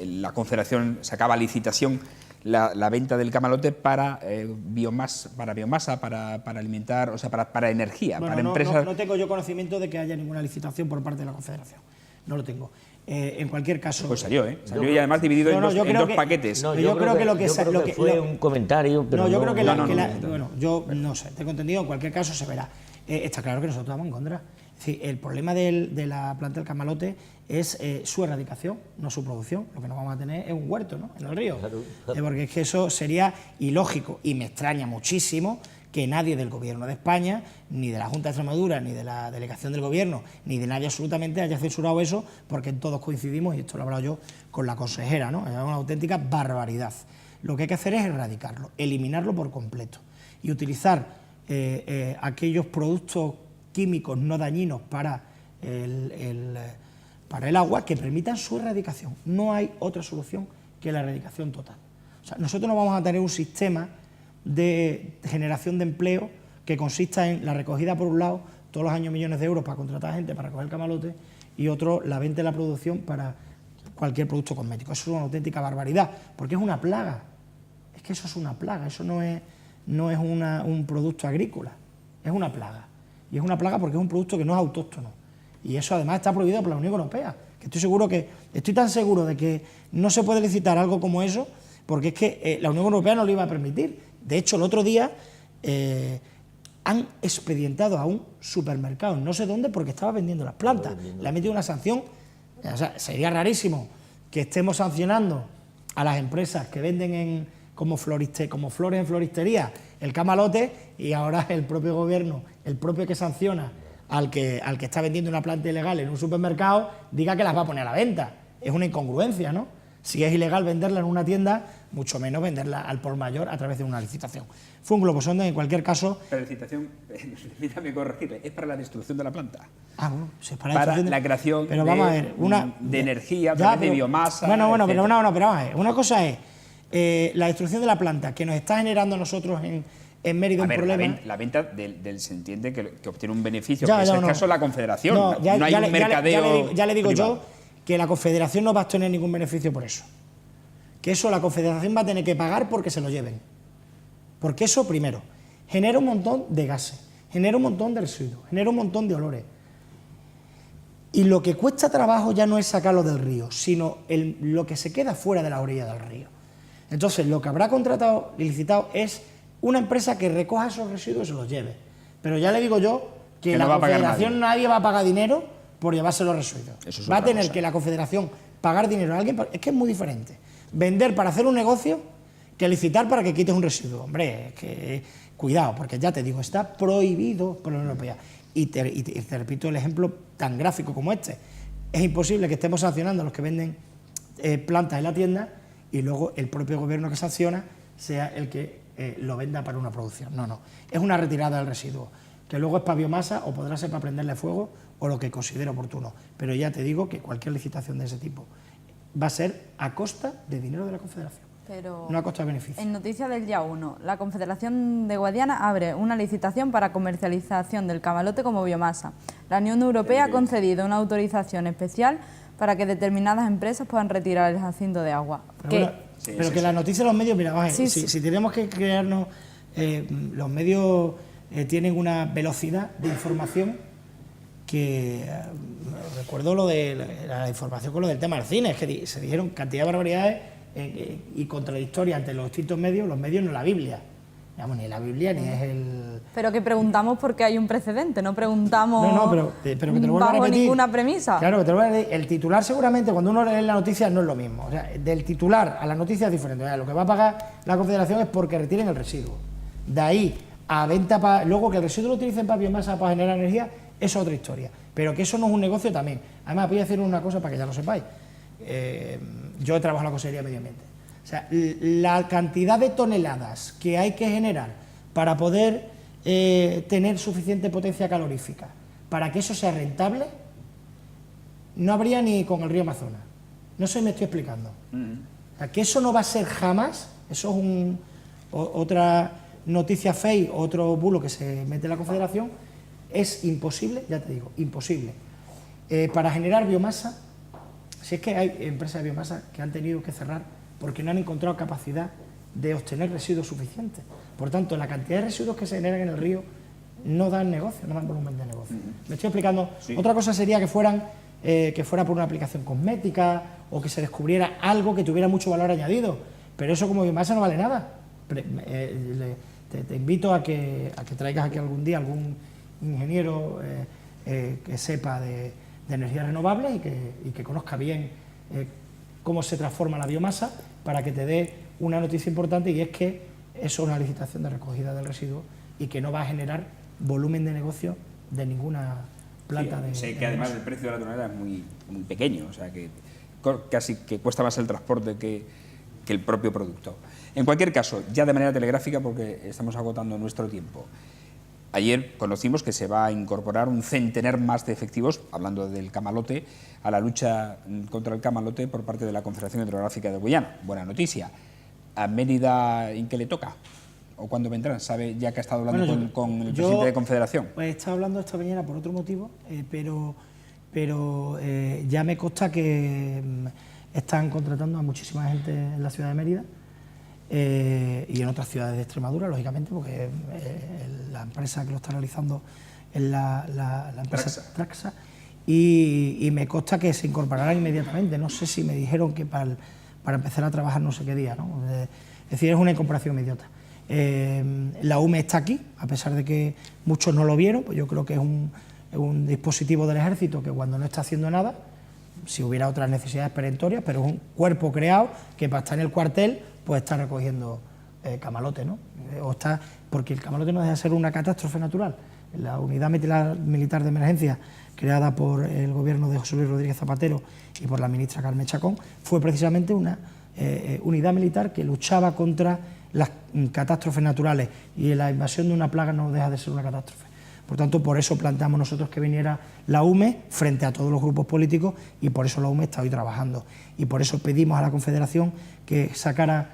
la Confederación sacaba a licitación la venta del camalote para biomasa, para alimentar, o sea, para energía, Bueno, para empresas. No tengo yo conocimiento de que haya ninguna licitación por parte de la Confederación. No lo tengo. En cualquier caso... Pues salió, y además dividido en dos paquetes. No, yo creo que lo que fue un comentario, pero yo creo que no. yo no sé, tengo entendido, en cualquier caso se verá. Está claro que nosotros estamos en contra. Es decir, el problema de la planta del camalote es su erradicación, no su producción. Lo que no vamos a tener es un huerto, ¿no?, en el río. Claro. Porque es que eso sería ilógico, y me extraña muchísimo que nadie del Gobierno de España, ni de la Junta de Extremadura, ni de la delegación del Gobierno, ni de nadie absolutamente haya censurado eso, porque todos coincidimos, y esto lo he hablado yo con la consejera, ¿no? Es una auténtica barbaridad. Lo que hay que hacer es erradicarlo, eliminarlo por completo y utilizar aquellos productos químicos no dañinos para el agua que permitan su erradicación. No hay otra solución que la erradicación total. O sea, nosotros no vamos a tener un sistema de generación de empleo que consista en la recogida por un lado, todos los años millones de euros para contratar gente para recoger camalote, y otro la venta y la producción para cualquier producto cosmético. Eso es una auténtica barbaridad, porque es una plaga. Es que eso es una plaga, eso no es un producto agrícola, es una plaga. Y es una plaga porque es un producto que no es autóctono. Y eso además está prohibido por la Unión Europea, que estoy tan seguro de que no se puede licitar algo como eso, porque es que la Unión Europea no lo iba a permitir. De hecho, el otro día han expedientado a un supermercado, no sé dónde, porque estaba vendiendo las plantas. Le han metido una sanción. O sea, sería rarísimo que estemos sancionando a las empresas que venden como flores en floristería el camalote, y ahora el propio gobierno, el propio que sanciona al que está vendiendo una planta ilegal en un supermercado, diga que las va a poner a la venta. Es una incongruencia, ¿no? Si es ilegal venderla en una tienda, mucho menos venderla al por mayor a través de una licitación. Fue un globo sonda, en cualquier caso. La licitación, permítame corregirle, es para la destrucción de la planta. Ah, bueno, si es para la creación pero vamos a ver, de energía, de biomasa. Pero vamos a ver, una cosa es la destrucción de la planta, que nos está generando a nosotros en Mérida un problema. La venta se entiende que obtiene un beneficio, que es el caso de la Confederación. No hay un mercadeo. Ya le digo yo que la Confederación no va a obtener ningún beneficio por eso. Que eso la Confederación va a tener que pagar porque se lo lleven. Porque eso, primero, genera un montón de gases, genera un montón de residuos, genera un montón de olores. Y lo que cuesta trabajo ya no es sacarlo del río, sino lo que se queda fuera de la orilla del río. Entonces, lo que habrá contratado y licitado es una empresa que recoja esos residuos y se los lleve. Pero ya le digo yo que la Confederación nadie va a pagar dinero por llevarse los residuos. Va a tener que la Confederación pagar dinero a alguien. Es que es muy diferente vender para hacer un negocio que licitar para que quites un residuo. Hombre, es que cuidado, porque ya te digo, está prohibido por la Unión Europea. Y te repito el ejemplo tan gráfico como este. Es imposible que estemos sancionando a los que venden plantas en la tienda y luego el propio gobierno que sanciona sea el que lo venda para una producción. No, es una retirada del residuo, que luego es para biomasa o podrá ser para prenderle fuego o lo que considere oportuno. Pero ya te digo que cualquier licitación de ese tipo va a ser a costa de dinero de la Confederación, pero no a costa de beneficio. En noticias del día 1, la Confederación de Guadiana abre una licitación para comercialización del camalote como biomasa. La Unión Europea ha concedido una autorización especial para que determinadas empresas puedan retirar el jacinto de agua. Pero que la noticia de los medios, mira, si tenemos que crearnos, los medios tienen una velocidad de información que recuerdo lo de la información con lo del tema del cine, es que se dijeron cantidad de barbaridades y contradictorias ante los distintos medios. Los medios no es la Biblia, digamos, ni la Biblia ni es el... Pero que preguntamos porque hay un precedente, no preguntamos pero que te lo vuelvo a bajo repetir. ninguna premisa. Claro, que te lo voy a repetir. El titular seguramente cuando uno lee la noticia no es lo mismo, o sea, del titular a la noticia es diferente. O sea, lo que va a pagar la Confederación es porque retiren el residuo. De ahí a venta, luego que el residuo lo utilicen para biomasa, para generar energía, es otra historia. Pero que eso no es un negocio también. Además, voy a decir una cosa para que ya lo sepáis. Yo he trabajado en la Consejería de Medio Ambiente. O sea, la cantidad de toneladas que hay que generar para poder tener suficiente potencia calorífica, para que eso sea rentable, no habría ni con el río Amazonas. No sé si me estoy explicando. O sea, que eso no va a ser jamás, eso es otra noticia fake, otro bulo que se mete en la Confederación. Es imposible, ya te digo, imposible. Para generar biomasa, si es que hay empresas de biomasa que han tenido que cerrar porque no han encontrado capacidad de obtener residuos suficientes. Por tanto, la cantidad de residuos que se generan en el río no dan negocio, no dan volumen de negocio. ¿Me estoy explicando? Sí. Otra cosa sería que fuera por una aplicación cosmética o que se descubriera algo que tuviera mucho valor añadido, pero eso como biomasa no vale nada. Te invito a que traigas aquí algún día algún ingeniero que sepa de energías renovables y que conozca bien cómo se transforma la biomasa, para que te dé una noticia importante, y es que eso es una licitación de recogida del residuo y que no va a generar volumen de negocio de ninguna planta de... Sé que además el precio de la tonelada es muy pequeño, o sea que casi que cuesta más el transporte que el propio producto. En cualquier caso, ya de manera telegráfica, porque estamos agotando nuestro tiempo, ayer conocimos que se va a incorporar un centenar más de efectivos, hablando del camalote, a la lucha contra el camalote por parte de la Confederación Hidrográfica de Guyana. Buena noticia. ¿A Mérida en qué le toca? ¿O cuándo vendrán? ¿Sabe, ya que ha estado hablando con el presidente de Confederación? Pues he estado hablando esta mañana por otro motivo, pero ya me consta que están contratando a muchísima gente en la ciudad de Mérida y en otras ciudades de Extremadura, lógicamente, porque la empresa que lo está realizando es la empresa Traxa, y me consta que se incorporarán inmediatamente. No sé si me dijeron que para empezar a trabajar no sé qué día, ¿no? Es decir, es una incorporación inmediata. La UME está aquí, a pesar de que muchos no lo vieron, pues yo creo que es un dispositivo del Ejército que cuando no está haciendo nada, si hubiera otras necesidades perentorias, pero es un cuerpo creado que para estar en el cuartel pues está recogiendo camalote, ¿no? Porque el camalote no deja de ser una catástrofe natural. La unidad militar de emergencia creada por el gobierno de José Luis Rodríguez Zapatero y por la ministra Carmen Chacón fue precisamente una unidad militar que luchaba contra las catástrofes naturales, y la invasión de una plaga no deja de ser una catástrofe. Por tanto, por eso planteamos nosotros que viniera la UME frente a todos los grupos políticos, y por eso la UME está hoy trabajando. Y por eso pedimos a la Confederación que sacara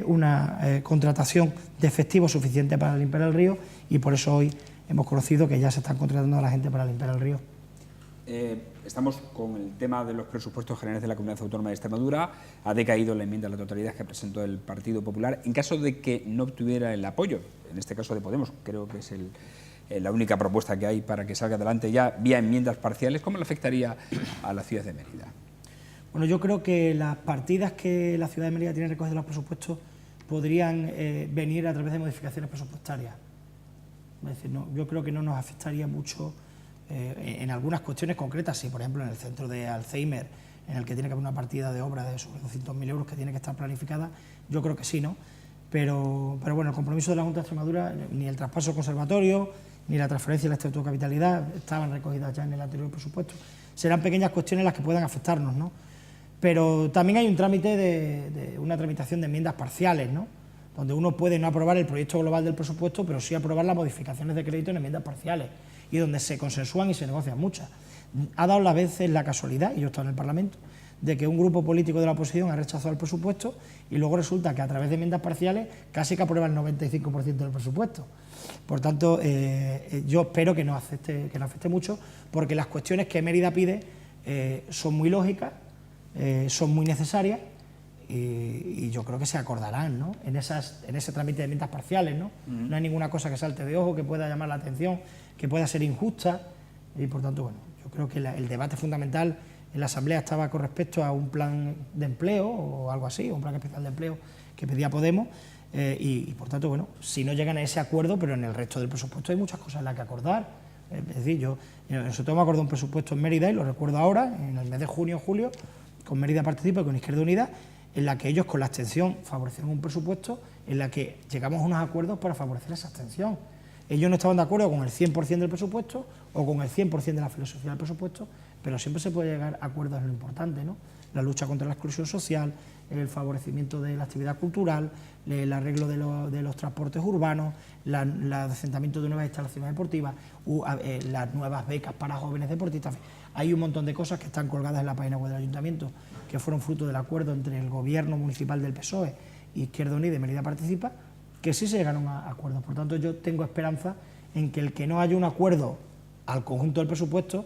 una contratación de efectivos suficiente para limpiar el río, y por eso hoy hemos conocido que ya se están contratando a la gente para limpiar el río. Estamos con el tema de los presupuestos generales de la Comunidad Autónoma de Extremadura. Ha decaído la enmienda a la totalidad que presentó el Partido Popular. En caso de que no obtuviera el apoyo, en este caso de Podemos, creo que es la única propuesta que hay para que salga adelante ya vía enmiendas parciales, ¿cómo le afectaría a la ciudad de Mérida? Bueno, yo creo que las partidas que la ciudad de Mérida tiene recogidas en los presupuestos podrían venir a través de modificaciones presupuestarias. Es decir, yo creo que no nos afectaría mucho en algunas cuestiones concretas, sí, por ejemplo en el centro de Alzheimer, en el que tiene que haber una partida de obra de sobre 200.000 euros que tiene que estar planificada, yo creo que sí, ¿no? Pero bueno, el compromiso de la Junta de Extremadura, ni el traspaso al conservatorio, ni la transferencia de la estatuto de capitalidad estaban recogidas ya en el anterior presupuesto. Serán pequeñas cuestiones las que puedan afectarnos, ¿no? Pero también hay un trámite de una tramitación de enmiendas parciales, ¿no? Donde uno puede no aprobar el proyecto global del presupuesto, pero sí aprobar las modificaciones de crédito en enmiendas parciales, y donde se consensúan y se negocian muchas. Ha dado a veces la casualidad, y yo he estado en el Parlamento, de que un grupo político de la oposición ha rechazado el presupuesto y luego resulta que a través de enmiendas parciales casi que aprueba el 95% del presupuesto. Por tanto, yo espero que no afecte mucho, porque las cuestiones que Mérida pide son muy lógicas, son muy necesarias, y yo creo que se acordarán, ¿no? en ese trámite de enmiendas parciales, ¿no? No hay ninguna cosa que salte de ojo, que pueda llamar la atención, que pueda ser injusta, y por tanto, bueno, yo creo que el debate fundamental en la Asamblea estaba con respecto a un plan de empleo o algo así, un plan especial de empleo que pedía Podemos, y por tanto, bueno, si no llegan a ese acuerdo, pero en el resto del presupuesto hay muchas cosas en las que acordar. Es decir, nosotros hemos acordado un presupuesto en Mérida, y lo recuerdo ahora, en el mes de junio o julio, con Mérida Participa y con Izquierda Unida, en la que ellos con la abstención favorecieron un presupuesto en la que llegamos a unos acuerdos para favorecer esa abstención. Ellos no estaban de acuerdo con el 100% del presupuesto o con el 100% de la filosofía del presupuesto, pero siempre se puede llegar a acuerdos en lo importante, ¿no? La lucha contra la exclusión social, el favorecimiento de la actividad cultural, el arreglo de los transportes urbanos, el asentamiento de nuevas instalaciones deportivas, las nuevas becas para jóvenes deportistas. Hay un montón de cosas que están colgadas en la página web del Ayuntamiento, que fueron fruto del acuerdo entre el Gobierno municipal del PSOE y Izquierda Unida y Mérida Participa, que sí se llegaron a acuerdos. Por tanto, yo tengo esperanza en que el que no haya un acuerdo al conjunto del presupuesto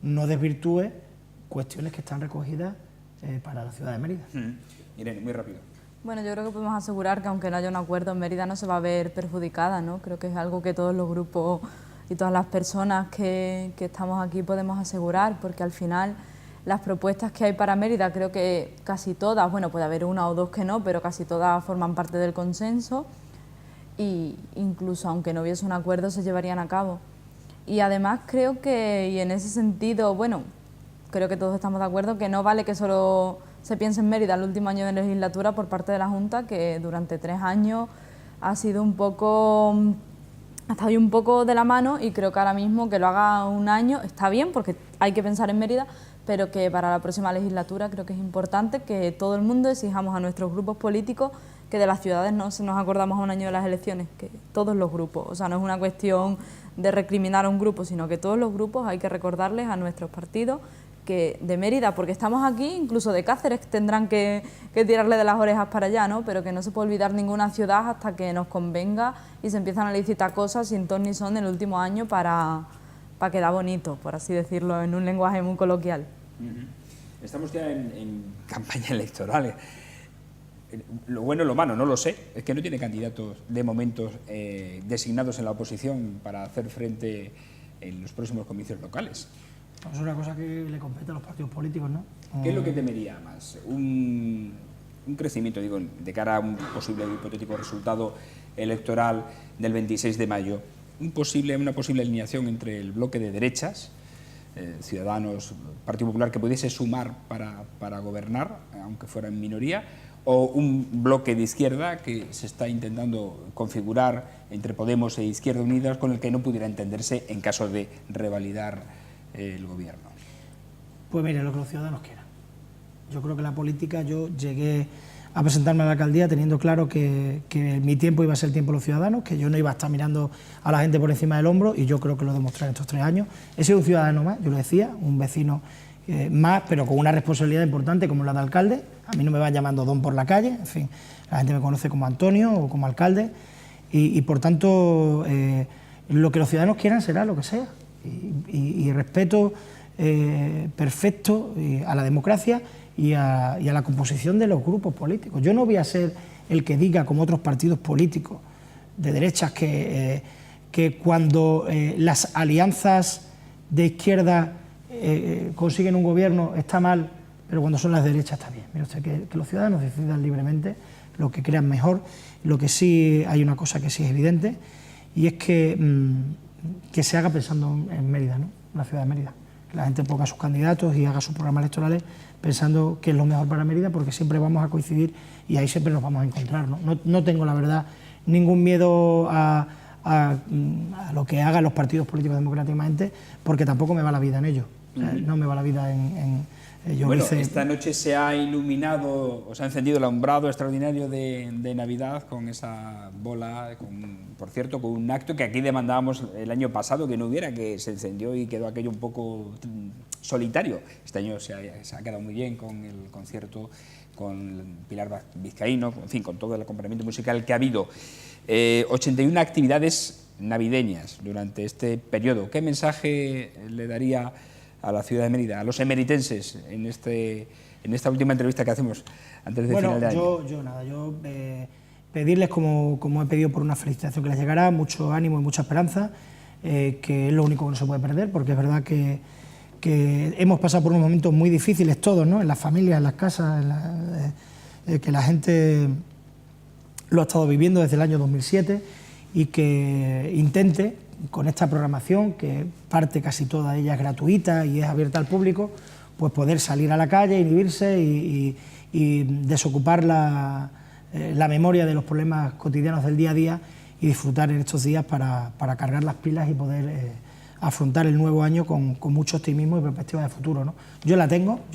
no desvirtúe cuestiones que están recogidas para la ciudad de Mérida. Irene, muy rápido. Bueno, yo creo que podemos asegurar que aunque no haya un acuerdo, en Mérida no se va a ver perjudicada, ¿no? Creo que es algo que todos los grupos y todas las personas que estamos aquí podemos asegurar, porque al final las propuestas que hay para Mérida, creo que casi todas, bueno, puede haber una o dos que no, pero casi todas forman parte del consenso, y incluso aunque no hubiese un acuerdo se llevarían a cabo. Y además creo que, y en ese sentido, bueno, creo que todos estamos de acuerdo que no vale que solo se piense en Mérida el último año de legislatura por parte de la Junta, que durante 3 años ha sido un poco ha estado ahí un poco de la mano, y creo que ahora mismo que lo haga un año está bien, porque hay que pensar en Mérida, pero que para la próxima legislatura creo que es importante que todo el mundo exijamos a nuestros grupos políticos que de las ciudades no nos acordamos a un año de las elecciones, que todos los grupos, o sea, no es una cuestión de recriminar a un grupo, sino que todos los grupos hay que recordarles a nuestros partidos que de Mérida, porque estamos aquí, incluso de Cáceres tendrán que tirarle de las orejas para allá, ¿no? Pero que no se puede olvidar ninguna ciudad hasta que nos convenga y se empiezan a licitar cosas sin ton ni son en el último año para quedar bonito, por así decirlo, en un lenguaje muy coloquial. Estamos ya en campaña electoral. Lo bueno y lo malo, no lo sé, es que no tiene candidatos de momentos designados en la oposición para hacer frente en los próximos comicios locales. Es una cosa que le compete a los partidos políticos, ¿no? ¿Qué es lo que temería más? Un crecimiento, digo, de cara a un posible hipotético resultado electoral del 26 de mayo, una posible alineación entre el bloque de derechas, Ciudadanos, Partido Popular, que pudiese sumar para gobernar, aunque fuera en minoría, o un bloque de izquierda que se está intentando configurar entre Podemos e Izquierda Unida, con el que no pudiera entenderse en caso de revalidar el gobierno? Pues mire, lo que los ciudadanos quieran. Yo creo que la política, yo llegué a presentarme a la alcaldía teniendo claro que mi tiempo iba a ser el tiempo de los ciudadanos, que yo no iba a estar mirando a la gente por encima del hombro, y yo creo que lo demostré en estos 3 años. He sido un ciudadano más, yo lo decía, un vecino más, pero con una responsabilidad importante como la de alcalde. A mí no me van llamando don por la calle, en fin, la gente me conoce como Antonio o como alcalde, y por tanto lo que los ciudadanos quieran será lo que sea, y respeto perfecto a la democracia y a la composición de los grupos políticos. Yo no voy a ser el que diga, como otros partidos políticos de derechas, que cuando las alianzas de izquierda consiguen un gobierno está mal, pero cuando son las derechas está bien. Mire usted, que los ciudadanos decidan libremente lo que crean mejor. Lo que sí, hay una cosa que sí es evidente, y es que se haga pensando en Mérida, ¿no? En la ciudad de Mérida. Que la gente ponga sus candidatos y haga sus programas electorales pensando que es lo mejor para Mérida, porque siempre vamos a coincidir y ahí siempre nos vamos a encontrar, ¿no? No tengo, la verdad, ningún miedo a lo que hagan los partidos políticos democráticamente, porque tampoco me va la vida en ello. O sea, no me va la vida en bueno, esta noche se ha iluminado, o se ha encendido el alumbrado extraordinario de Navidad con esa bola, por cierto, con un acto que aquí demandábamos el año pasado que no hubiera, que se encendió y quedó aquello un poco solitario. Este año se ha quedado muy bien con el concierto con Pilar Vizcaíno, en fin, con todo el acompañamiento musical que ha habido. 81 actividades navideñas durante este periodo. ¿Qué mensaje le daría a la ciudad de Mérida, a los emeritenses, en esta última entrevista que hacemos antes de final de año? Yo pedirles, como he pedido por una felicitación que les llegará, mucho ánimo y mucha esperanza, que es lo único que no se puede perder, porque es verdad que hemos pasado por unos momentos muy difíciles todos, ¿no? En las familias, en las casas, que la gente lo ha estado viviendo desde el año 2007, y que intente, con esta programación, que parte casi toda ella es gratuita y es abierta al público, pues poder salir a la calle, inhibirse y desocupar la memoria de los problemas cotidianos del día a día, y disfrutar en estos días para cargar las pilas y poder afrontar el nuevo año con mucho optimismo y perspectiva de futuro, ¿no? Yo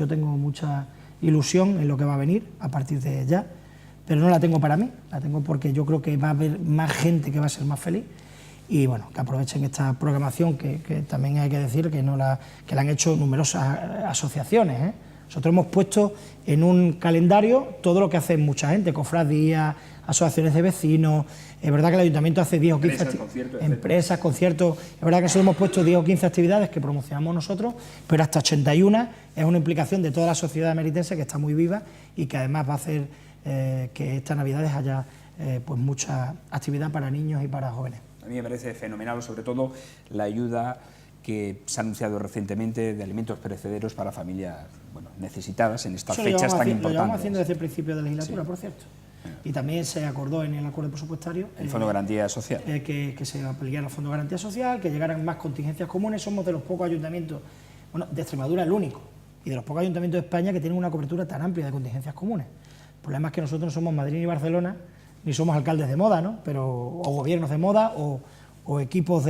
tengo mucha ilusión en lo que va a venir a partir de ya, pero no la tengo para mí, la tengo porque yo creo que va a haber más gente que va a ser más feliz. Y bueno, que aprovechen esta programación, que también hay que decir que la han hecho numerosas asociaciones, ¿eh? Nosotros hemos puesto en un calendario todo lo que hace mucha gente, cofradías, asociaciones de vecinos. Es verdad que el ayuntamiento hace 10 o 15 empresas, conciertos. Es verdad que nosotros hemos puesto 10 o 15 actividades que promocionamos nosotros, pero hasta 81 es una implicación de toda la sociedad meritense, que está muy viva y que además va a hacer que estas Navidades haya pues mucha actividad para niños y para jóvenes. A mí me parece fenomenal, sobre todo la ayuda que se ha anunciado recientemente de alimentos perecederos para familias necesitadas en estas fechas tan importantes. Lo llevamos haciendo desde el principio de la legislatura, sí, por cierto. Y también se acordó en el acuerdo presupuestario el Fondo de Garantía Social, que se ampliara el Fondo de Garantía Social, que llegaran más contingencias comunes. Somos de los pocos ayuntamientos, de Extremadura el único, y de los pocos ayuntamientos de España que tienen una cobertura tan amplia de contingencias comunes. El problema es que nosotros no somos Madrid ni Barcelona, ni somos alcaldes de moda, ¿no? O gobiernos de moda, o o equipos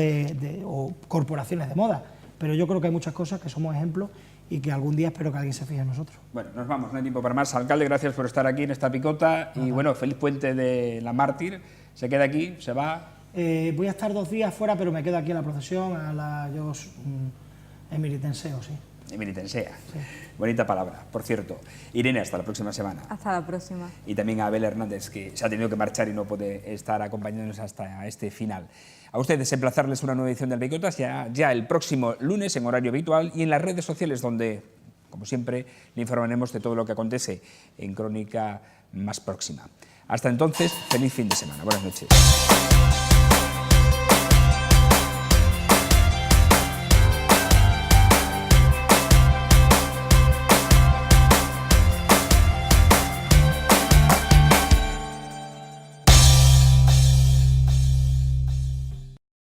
o corporaciones de moda, pero yo creo que hay muchas cosas que somos ejemplos y que algún día espero que alguien se fije en nosotros. Bueno, nos vamos, no hay tiempo para más. Alcalde, gracias por estar aquí en esta picota y bueno, feliz puente de la Mártir. ¿Se queda aquí? ¿Se va? Voy a estar 2 días fuera, pero me quedo aquí en la procesión, yo emeritenseo, sí. Emeritensea. Sí. Bonita palabra, por cierto. Irene, hasta la próxima semana. Hasta la próxima. Y también a Abel Hernández, que se ha tenido que marchar y no puede estar acompañándonos hasta este final. A ustedes emplazarles una nueva edición del Picotas ya el próximo lunes en horario habitual y en las redes sociales donde, como siempre, le informaremos de todo lo que acontece en Crónica más próxima. Hasta entonces, feliz fin de semana. Buenas noches.